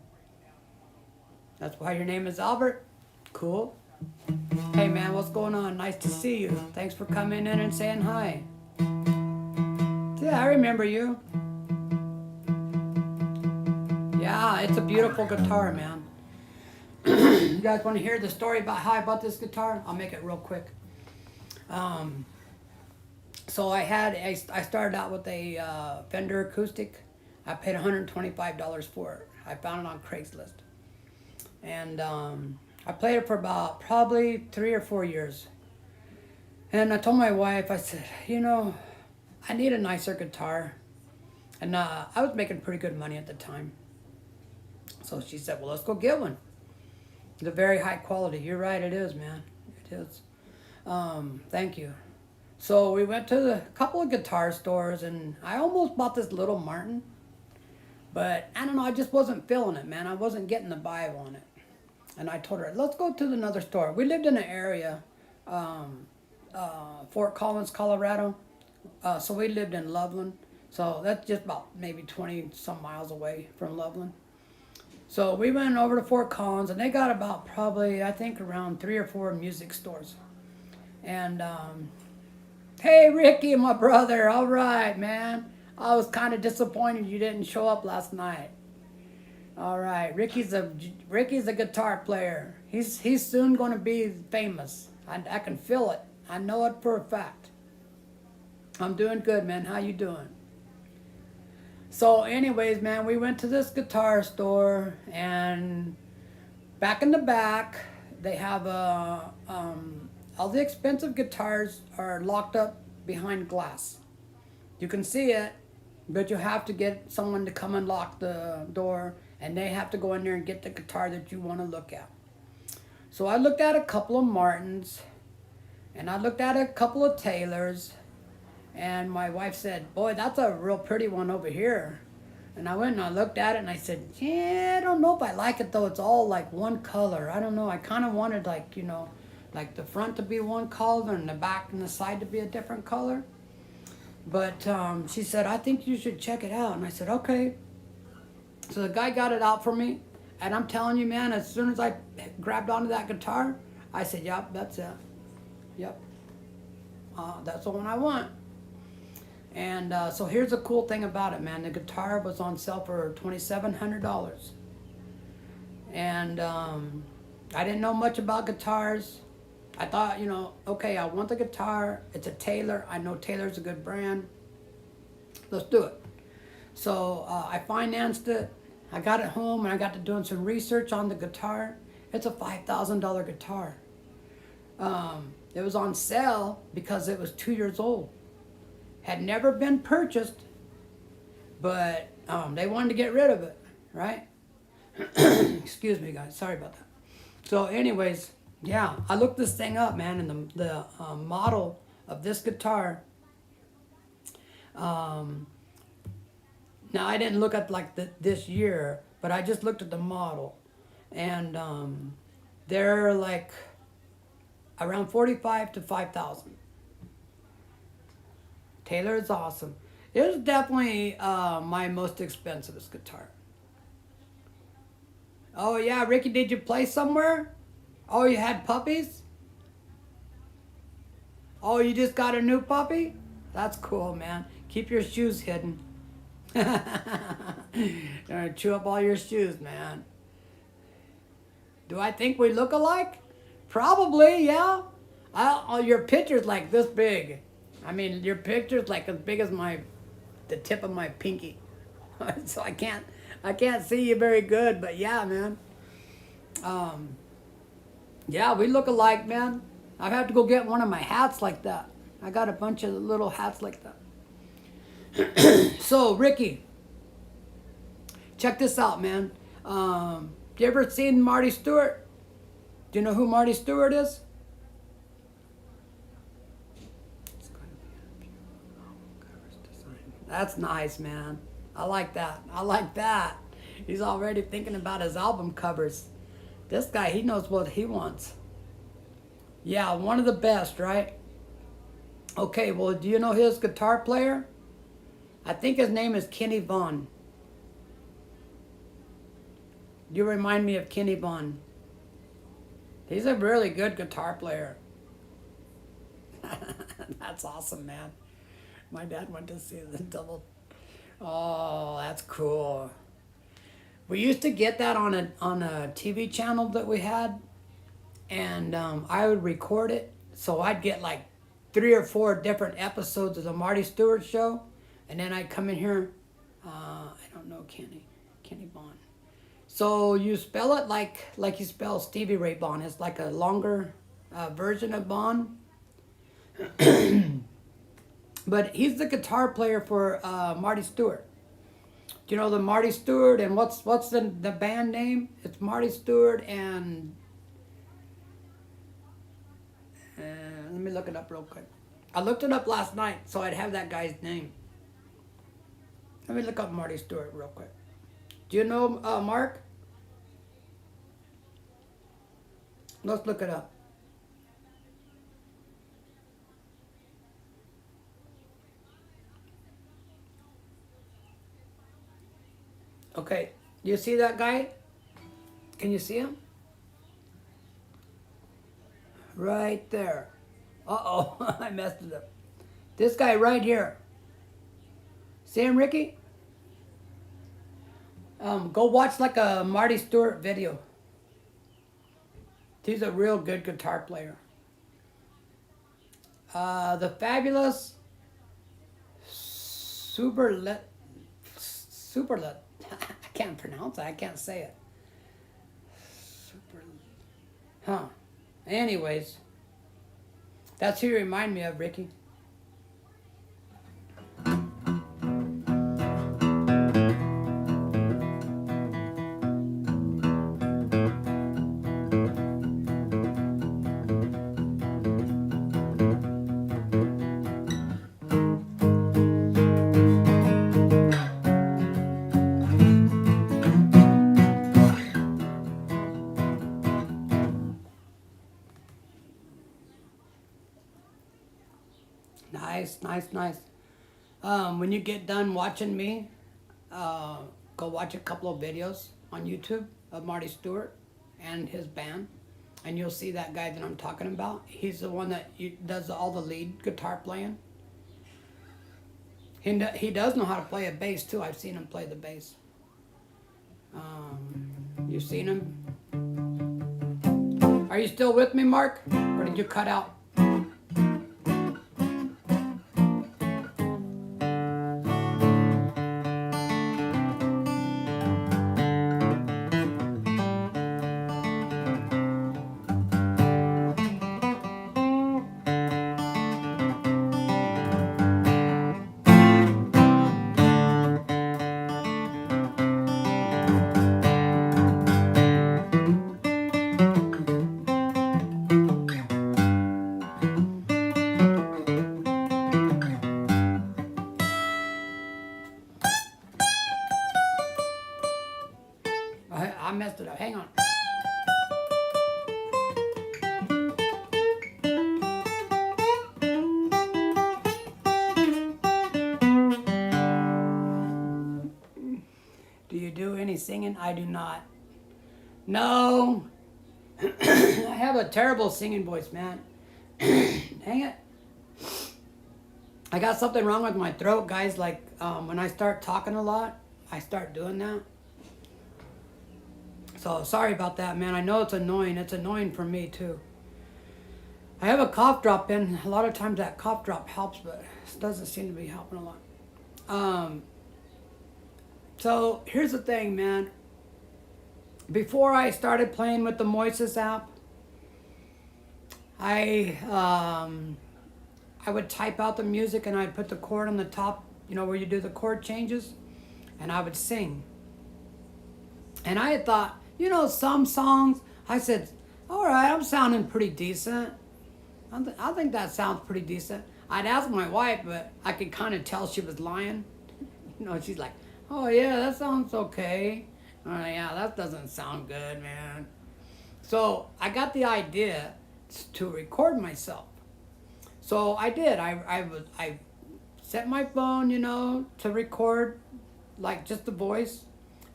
That's why your name is Albert? Cool. Hey man, what's going on? Nice to see you. Thanks for coming in and saying hi. Yeah, I remember you. Yeah, it's a beautiful guitar, man. You guys want to hear the story about how I bought this guitar? I'll make it real quick. So I started out with a Fender acoustic. I paid $125 for it. I found it on Craigslist. And I played it for about probably 3 or 4 years. And I told my wife, I said, you know, I need a nicer guitar. And I was making pretty good money at the time. So she said, well, let's go get one. It's a very high quality. You're right, it is, man. It is. Thank you. So we went to a couple of guitar stores, and I almost bought this little Martin. But I don't know, I just wasn't feeling it, man. I wasn't getting the vibe on it. And I told her, let's go to another store. We lived in an area, Fort Collins, Colorado. So we lived in Loveland. So that's just about maybe 20 some miles away from Loveland. So we went over to Fort Collins, and they got about probably, I think, around 3 or 4 music stores. And, hey, Ricky, my brother, all right, man. I was kind of disappointed you didn't show up last night. All right, Ricky's a guitar player. He's soon going to be famous. I can feel it. I know it for a fact. I'm doing good, man. How you doing? So anyways, man, we went to this guitar store, and back in the back, they have all the expensive guitars are locked up behind glass. You can see it, but you have to get someone to come and lock the door, and they have to go in there and get the guitar that you want to look at. So I looked at a couple of Martins, and I looked at a couple of Taylors, and my wife said, boy, that's a real pretty one over here. And I went and I looked at it, and I said, yeah, I don't know if I like it, though. It's all like one color. I don't know. I kind of wanted, like, you know, like the front to be one color and the back and the side to be a different color. But she said, I think you should check it out. And I said, okay. So the guy got it out for me. And I'm telling you, man, as soon as I grabbed onto that guitar, I said, yep, that's it. Yep. That's the one I want. And so here's the cool thing about it, man. The guitar was on sale for $2,700. And I didn't know much about guitars. I thought, you know, okay, I want the guitar. It's a Taylor. I know Taylor's a good brand. Let's do it. So I financed it. I got it home, and I got to doing some research on the guitar. It's a $5,000 guitar. It was on sale because it was 2 years old. Had never been purchased, but they wanted to get rid of it, right? Excuse me, guys. Sorry about that. So anyways, yeah, I looked this thing up, man, and the model of this guitar. Now, I didn't look at like this year, but I just looked at the model. And they're like around 45 to 5,000. Taylor is awesome. It was definitely my most expensive guitar. Oh, yeah, Ricky, did you play somewhere? Oh, you had puppies? Oh, you just got a new puppy? That's cool, man. Keep your shoes hidden. They're gonna chew up all your shoes, man. Do I think we look alike? Probably, yeah. Your picture's like this big. I mean, your picture's like as big as the tip of my pinky. So I can't see you very good, but yeah, man. Yeah, we look alike, man. I have to go get one of my hats like that. I got a bunch of little hats like that. So, Ricky, check this out, man. You ever seen Marty Stewart? Do you know who Marty Stewart is? That's nice, man. I like that. I like that. He's already thinking about his album covers. This guy, he knows what he wants. Yeah, one of the best, right? Okay, well, do you know his guitar player? I think his name is Kenny Vaughn. You remind me of Kenny Vaughn. He's a really good guitar player. That's awesome, man. My dad went to see the double. Oh, that's cool. We used to get that on a TV channel that we had, and I would record it. So I'd get like 3 or 4 different episodes of the Marty Stewart show, and then I'd come in here. I don't know Kenny Vaughn. So you spell it like you spell Stevie Ray Vaughan. It's like a longer version of Vaughan. But he's the guitar player for Marty Stewart. Do you know the Marty Stewart and what's the band name? It's Marty Stewart and let me look it up real quick. I looked it up last night so I'd have that guy's name. Let me look up Marty Stewart real quick. Do you know Mark? Let's look it up. Okay, do you see that guy? Can you see him? Right there. Uh-oh, I messed it up. This guy right here. See him, Ricky? Go watch like a Marty Stewart video. He's a real good guitar player. The fabulous Superlet. I can't pronounce it. I can't say it. Huh. Anyways, that's who you remind me of, Ricky. Nice. When you get done watching me, go watch a couple of videos on YouTube of Marty Stewart and his band, and you'll see that guy that I'm talking about. He's the one that does all the lead guitar playing. He does know how to play a bass too. I've seen him play the bass. You've seen him? Are you still with me, Mark? Or did you cut out? I messed it up. Hang on. Do you do any singing? I do not. No. I have a terrible singing voice, man. Dang it. I got something wrong with my throat, guys. Like when I start talking a lot, I start doing that. So sorry about that, man. I know it's annoying. It's annoying for me too. I have a cough drop in. A lot of times that cough drop helps, but it doesn't seem to be helping a lot. So here's the thing, man. Before I started playing with the Moises app, I would type out the music and I'd put the chord on the top, you know, where you do the chord changes, and I would sing. And I had thought, you know, some songs, I said, all right, I'm sounding pretty decent. I think that sounds pretty decent. I'd ask my wife, but I could kind of tell she was lying. You know, she's like, oh yeah, that sounds okay. Yeah, that doesn't sound good, man. So I got the idea to record myself. So I did. I set my phone, you know, to record like just the voice.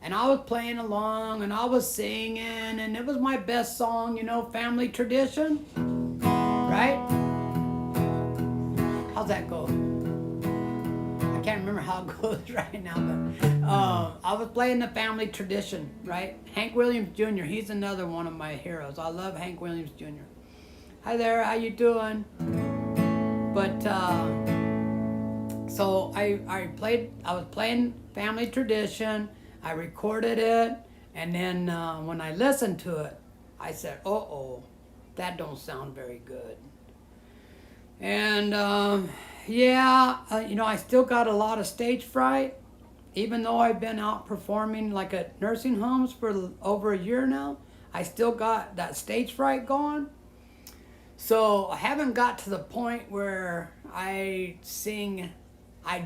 And I was playing along and I was singing and it was my best song, you know, Family Tradition. Right? How's that go? I can't remember how it goes right now, but I was playing the Family Tradition, right? Hank Williams Jr., he's another one of my heroes. I love Hank Williams Jr. Hi there, how you doing? But so I was playing Family Tradition. I recorded it, and then when I listened to it, I said, "Uh-oh, that don't sound very good." And yeah, you know, I still got a lot of stage fright, even though I've been out performing like at nursing homes for over a year now. I still got that stage fright going. So I haven't got to the point where I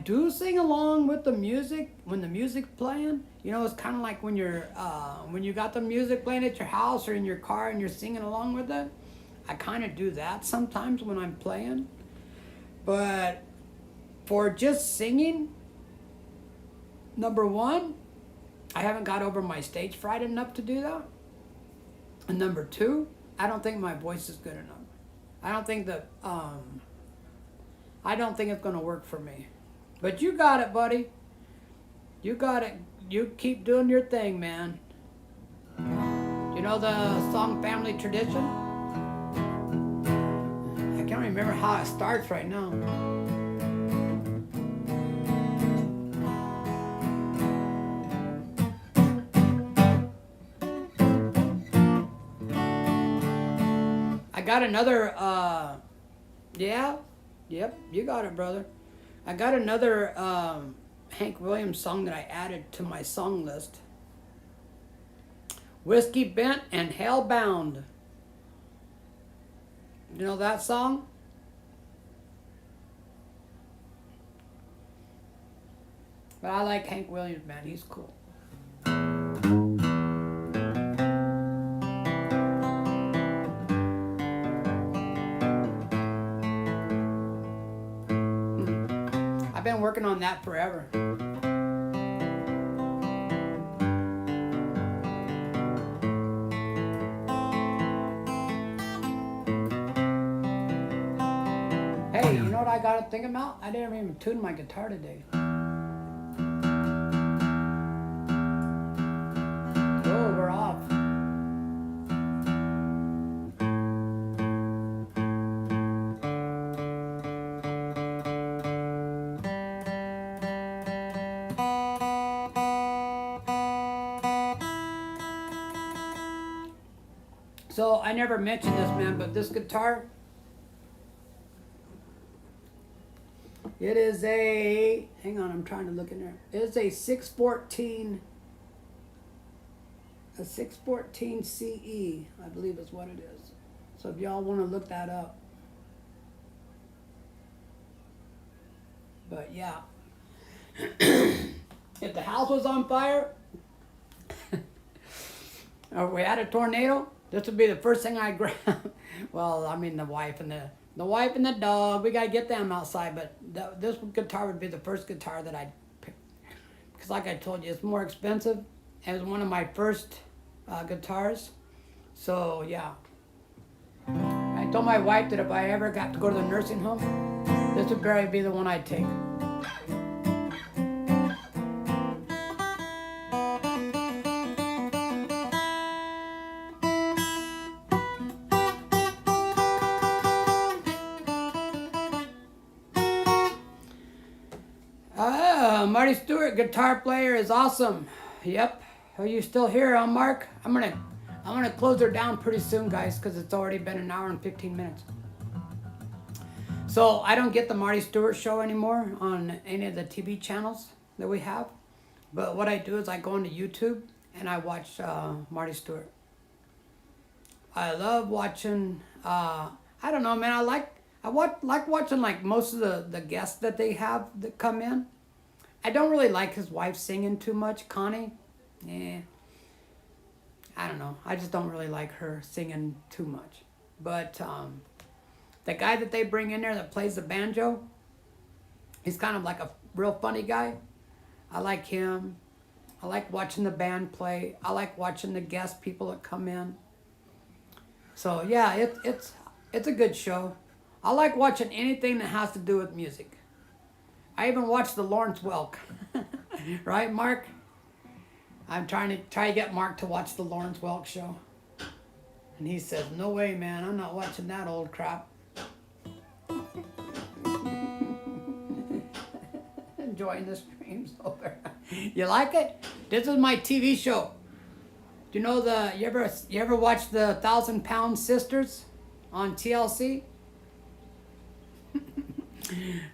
do sing along with the music when the music's playing. You know, it's kind of like when you got the music playing at your house or in your car and you're singing along with it. I kind of do that sometimes when I'm playing. But for just singing, number one, I haven't got over my stage fright enough to do that. And number two, I don't think my voice is good enough. I don't think it's gonna work for me. But you got it, buddy. You got it. You keep doing your thing, man. You know the song Family Tradition? I can't remember how it starts right now. I got another, yeah, yep, you got it, brother. I got another Hank Williams song that I added to my song list. Whiskey Bent and Hellbound. You know that song? But I like Hank Williams, man. He's cool. I've been working on that forever. Hey, you know what I got to think about? I didn't even tune my guitar today. Oh, we're off. So I never mentioned this, man, but this guitar, it is a, hang on, I'm trying to look in there. It's a 614 CE, I believe is what it is. So if y'all want to look that up. But yeah, if the house was on fire, or we had a tornado, this would be the first thing I grab. Well, I mean the wife and the dog. We gotta get them outside. But this guitar would be the first guitar that I'd pick, because like I told you, it's more expensive. It was one of my first guitars. So yeah, I told my wife that if I ever got to go to the nursing home, this would probably be the one I'd take. Marty Stewart, guitar player, is awesome. Yep. Are you still here, Mark? I'm gonna close her down pretty soon, guys, because it's already been an hour and 15 minutes. So I don't get the Marty Stewart show anymore on any of the TV channels that we have. But what I do is I go into YouTube and I watch Marty Stewart. I love watching. I don't know, man. I like watching like most of the guests that they have that come in. I don't really like his wife singing too much, Connie. Yeah, I don't know. I just don't really like her singing too much. But the guy that they bring in there that plays the banjo, he's kind of like a real funny guy. I like him. I like watching the band play. I like watching the guest people that come in. So yeah, it's a good show. I like watching anything that has to do with music. I even watched the Lawrence Welk. Right, Mark? I'm trying to get Mark to watch the Lawrence Welk show. And he says, no way, man, I'm not watching that old crap. Enjoying the streams over. You like it? This is my TV show. Do you know you ever watch the 1,000-Pound Sisters on TLC?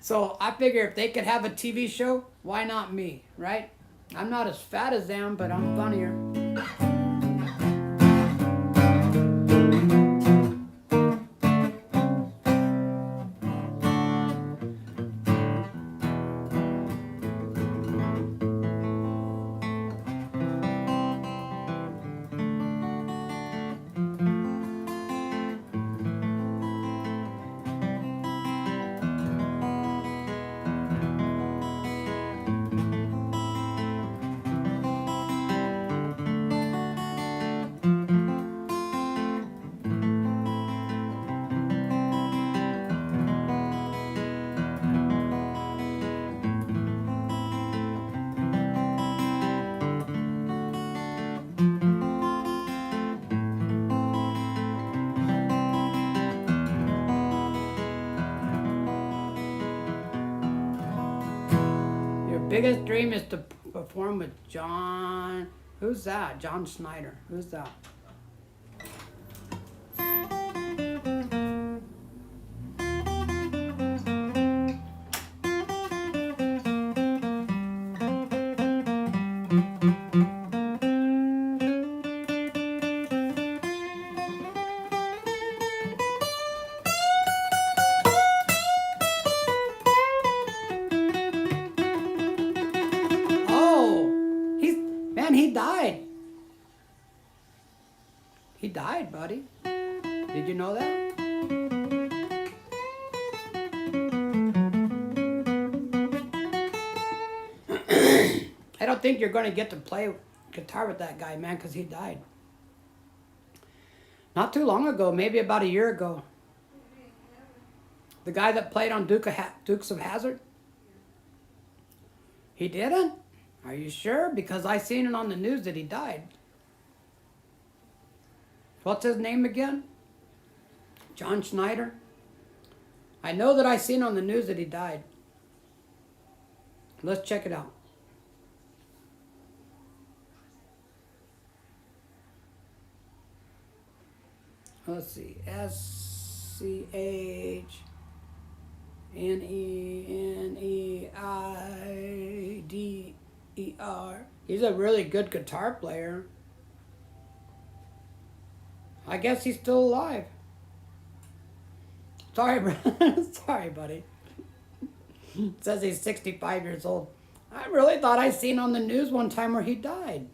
So I figure if they could have a TV show, why not me, right? I'm not as fat as them, but I'm funnier. Biggest dream is to perform with John. Who's that? John Schneider. Who's that? He died. He died, buddy. Did you know that? I don't think you're going to get to play guitar with that guy, man, because he died. Not too long ago, maybe about a year ago. The guy that played on Dukes of Hazzard. He didn't? Are you sure? Because I seen it on the news that he died. What's his name again? John Schneider? I know that I seen on the news that he died. Let's check it out. Let's see. SCHNENEIDER. He's a really good guitar player. I guess he's still alive. Sorry, bro. Sorry, buddy. It says he's 65 years old. I really thought I seen on the news one time where he died.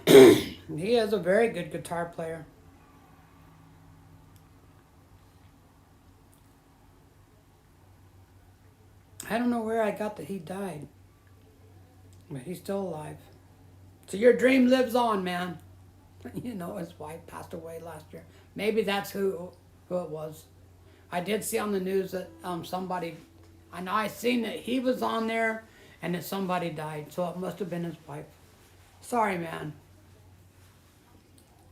He is a very good guitar player. I don't know where I got that he died. But he's still alive. So your dream lives on, man. You know, his wife passed away last year. Maybe that's who it was. I did see on the news that somebody, I know I seen that he was on there and that somebody died. So it must have been his wife. Sorry, man.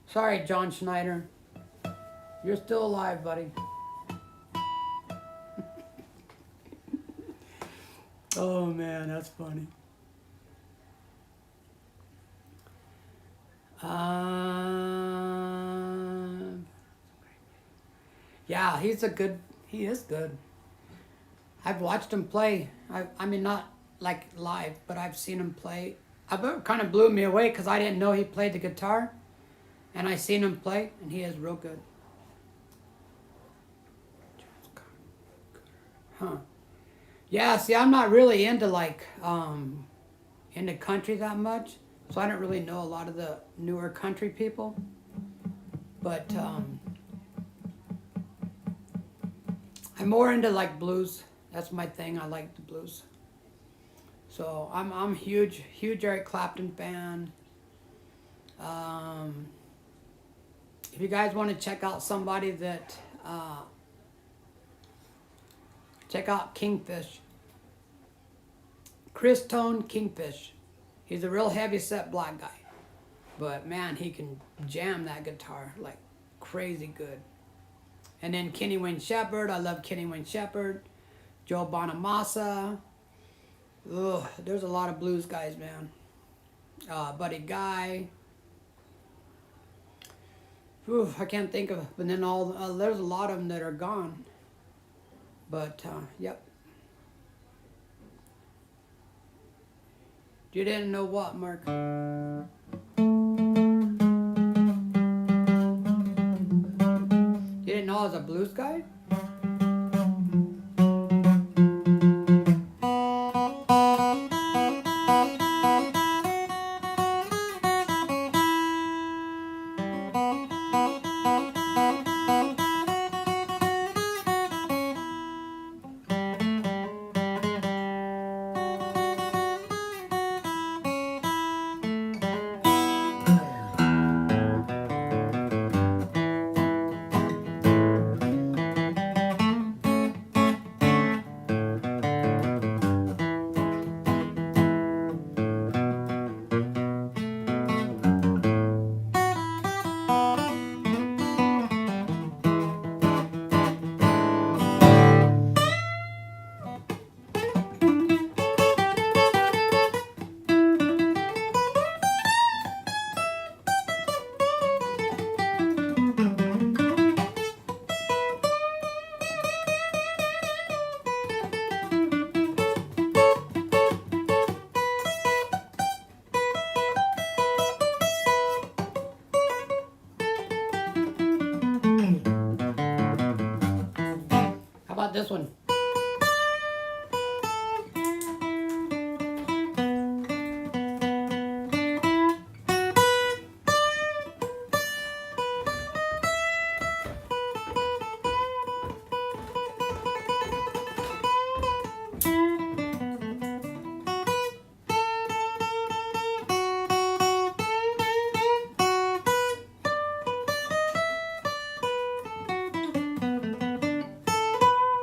Sorry, John Schneider. You're still alive, buddy. Oh, man, that's funny. Yeah, he is good. I've watched him play. I mean, not like live, but I've seen him play. It kind of blew me away because I didn't know he played the guitar. And I seen him play, and he is real good. Huh. Yeah, see, I'm not really into like into country that much, so I don't really know a lot of the newer country people. But I'm more into like blues. That's my thing. I like the blues. So I'm huge Eric Clapton fan. Um, if you guys want to check out somebody that check out Kingfish, Chris Tone Kingfish. He's a real heavy set black guy, but man, he can jam that guitar like crazy good. And then Kenny Wayne Shepherd. I love Kenny Wayne Shepherd. Joe Bonamassa. Ugh, there's a lot of blues guys, man. Buddy Guy. I can't think of, but then there's a lot of them that are gone. But yep. You didn't know what, Mark? You didn't know I was a blues guy? How about this one?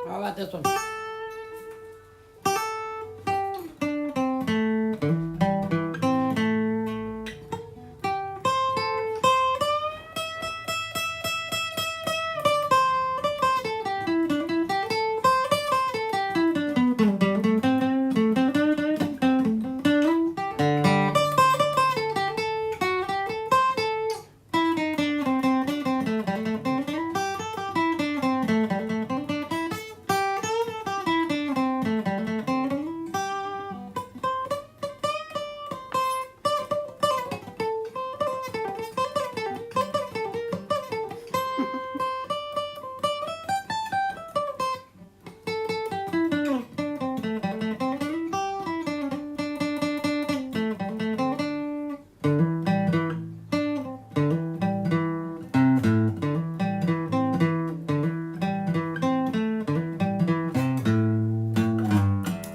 How about this one?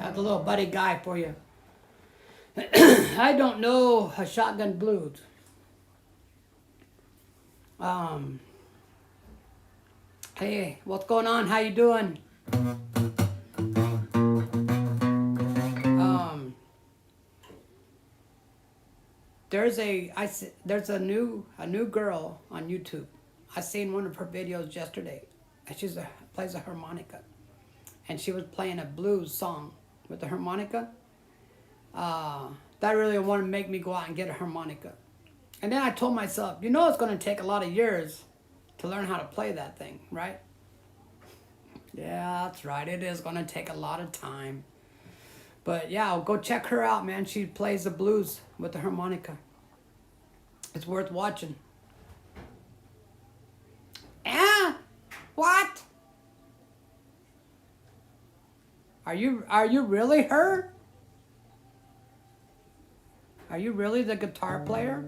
That's a little Buddy Guy for you. I don't know a Shotgun Blues. Um, hey, what's going on? How you doing? Um, there's a new girl on YouTube. I seen one of her videos yesterday, and plays a harmonica, and she was playing a blues song with the harmonica. That really wanted to make me go out and get a harmonica. And then I told myself, you know, it's going to take a lot of years to learn how to play that thing, right? Yeah, that's right. It is going to take a lot of time. But yeah, I'll go check her out, man. She plays the blues with the harmonica. It's worth watching. What? Are you really her? Are you really the guitar player?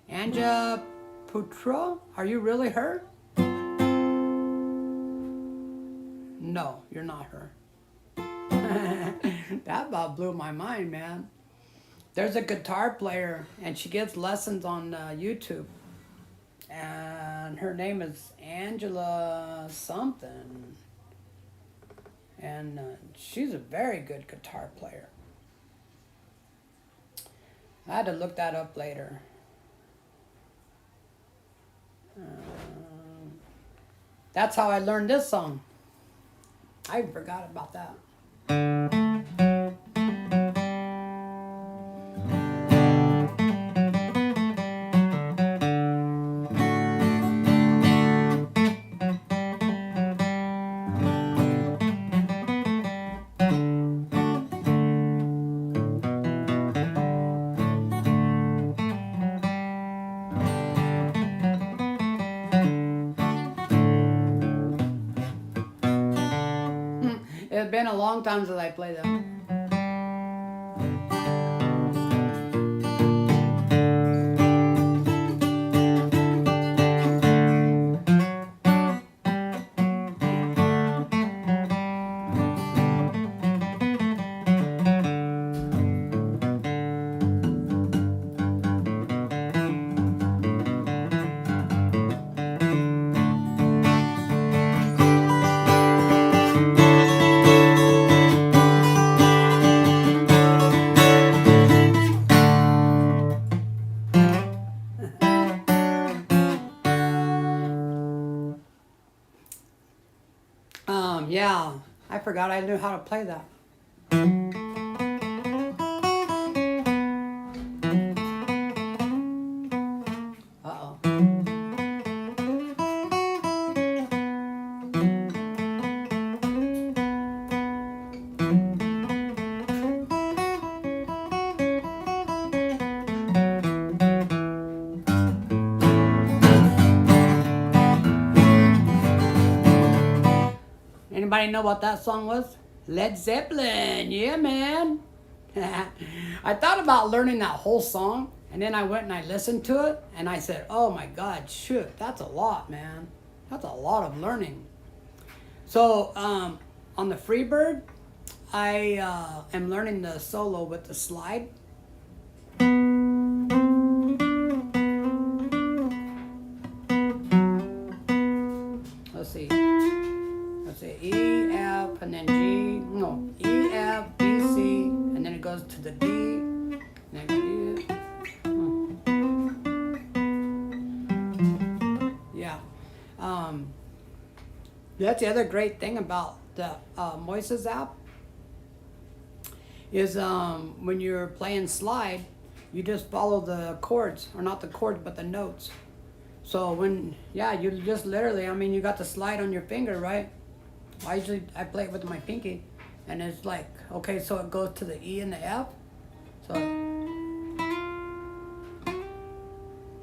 Anja Putra? Are you really her? No, you're not her. That about blew my mind, man. There's a guitar player, and she gives lessons on YouTube. And her name is Angela something. And she's a very good guitar player. I had to look that up later. That's how I learned this song. I forgot about that. It's been a long time since I played that. Yeah, I forgot I knew how to play that. Uh-oh. Anybody know what that song was? Led Zeppelin, yeah, man. I thought about learning that whole song, and then I went and I listened to it, and I said, oh my God, shoot, that's a lot, man. That's a lot of learning. So, on the Freebird, I am learning the solo with the slide. Let's see. E, F, and then G. No, E, F, B, C, and then it goes to the D. And then yeah. That's the other great thing about the Moises app is when you're playing slide, you just follow the chords, or not the chords, but the notes. So when, yeah, you just literally, I mean, you got the slide on your finger, right? I play it with my pinky, and it's like, okay, so it goes to the E and the F, so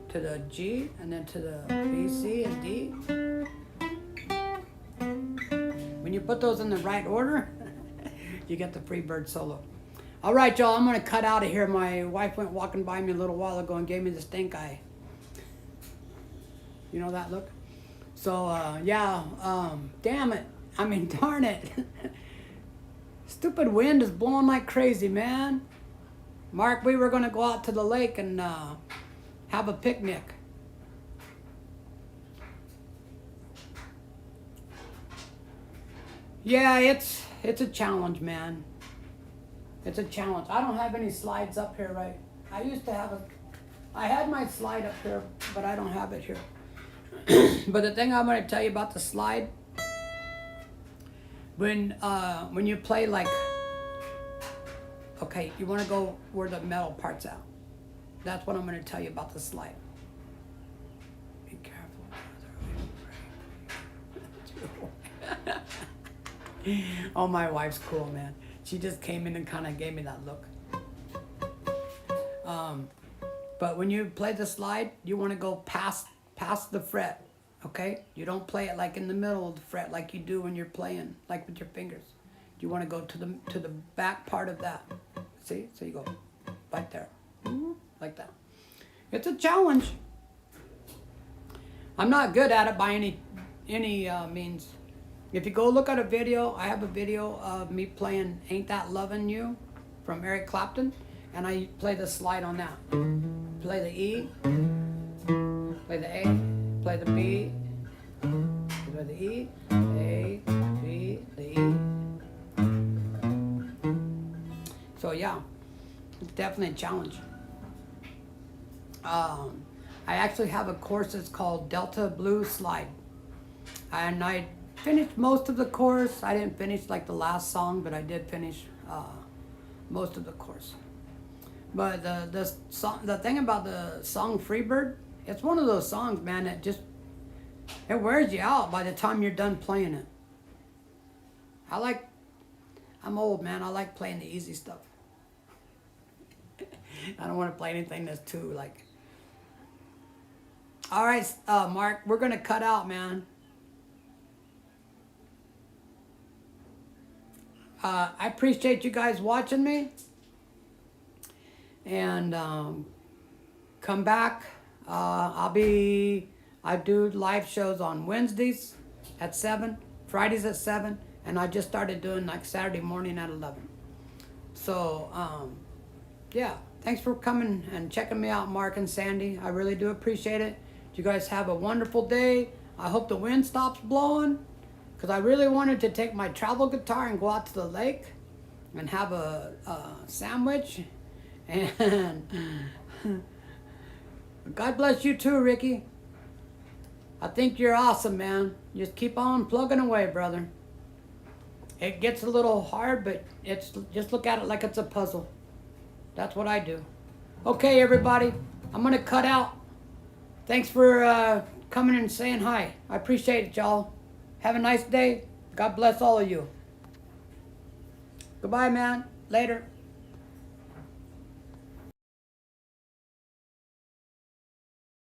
to the G, and then to the B, C, and D. When you put those in the right order, you get the Freebird solo. All right, y'all, I'm gonna cut out of here. My wife went walking by me a little while ago and gave me the stink eye. You know that look? So, yeah, damn it. I mean, darn it. Stupid wind is blowing like crazy, man. Mark, we were going to go out to the lake and have a picnic. Yeah, it's a challenge, man. It's a challenge. I don't have any slides up here, right? I used to have I had my slide up here, but I don't have it here. But the thing I'm going to tell you about the slide, when you play, like, okay, you want to go where the metal part's out. That's what I'm going to tell you about the slide. Be careful. Oh, my wife's cool, man. She just came in and kind of gave me that look. But when you play the slide, you want to go past the fret Okay? You don't play it like in the middle of the fret like you do when you're playing, like with your fingers. You want to go to the back part of that. See? So you go right there. Like that. It's a challenge. I'm not good at it by any means. If you go look at a video, I have a video of me playing Ain't That Lovin' You from Eric Clapton, and I play the slide on that. Play the E, play the A, play the B, play the E, A, B, the E. So yeah, it's definitely a challenge. I actually have a course that's called Delta Blues Slide. And I finished most of the course. I didn't finish like the last song, but I did finish most of the course. But the thing about the song Freebird, it's one of those songs, man, that just, it wears you out by the time you're done playing it. I'm old, man. I like playing the easy stuff. I don't want to play anything that's too like. All right, Mark, we're gonna cut out, man. I appreciate you guys watching me, and come back. I do live shows on Wednesdays at 7, Fridays at 7, and I just started doing like Saturday morning at 11. So yeah, thanks for coming and checking me out, Mark and Sandy. I really do appreciate it. You guys have a wonderful day. I hope the wind stops blowing, because I really wanted to take my travel guitar and go out to the lake and have a sandwich. And God bless you too, Ricky. I think you're awesome, man. Just keep on plugging away, brother. It gets a little hard, but just look at it like it's a puzzle. That's what I do. Okay, everybody. I'm going to cut out. Thanks for coming and saying hi. I appreciate it, y'all. Have a nice day. God bless all of you. Goodbye, man. Later.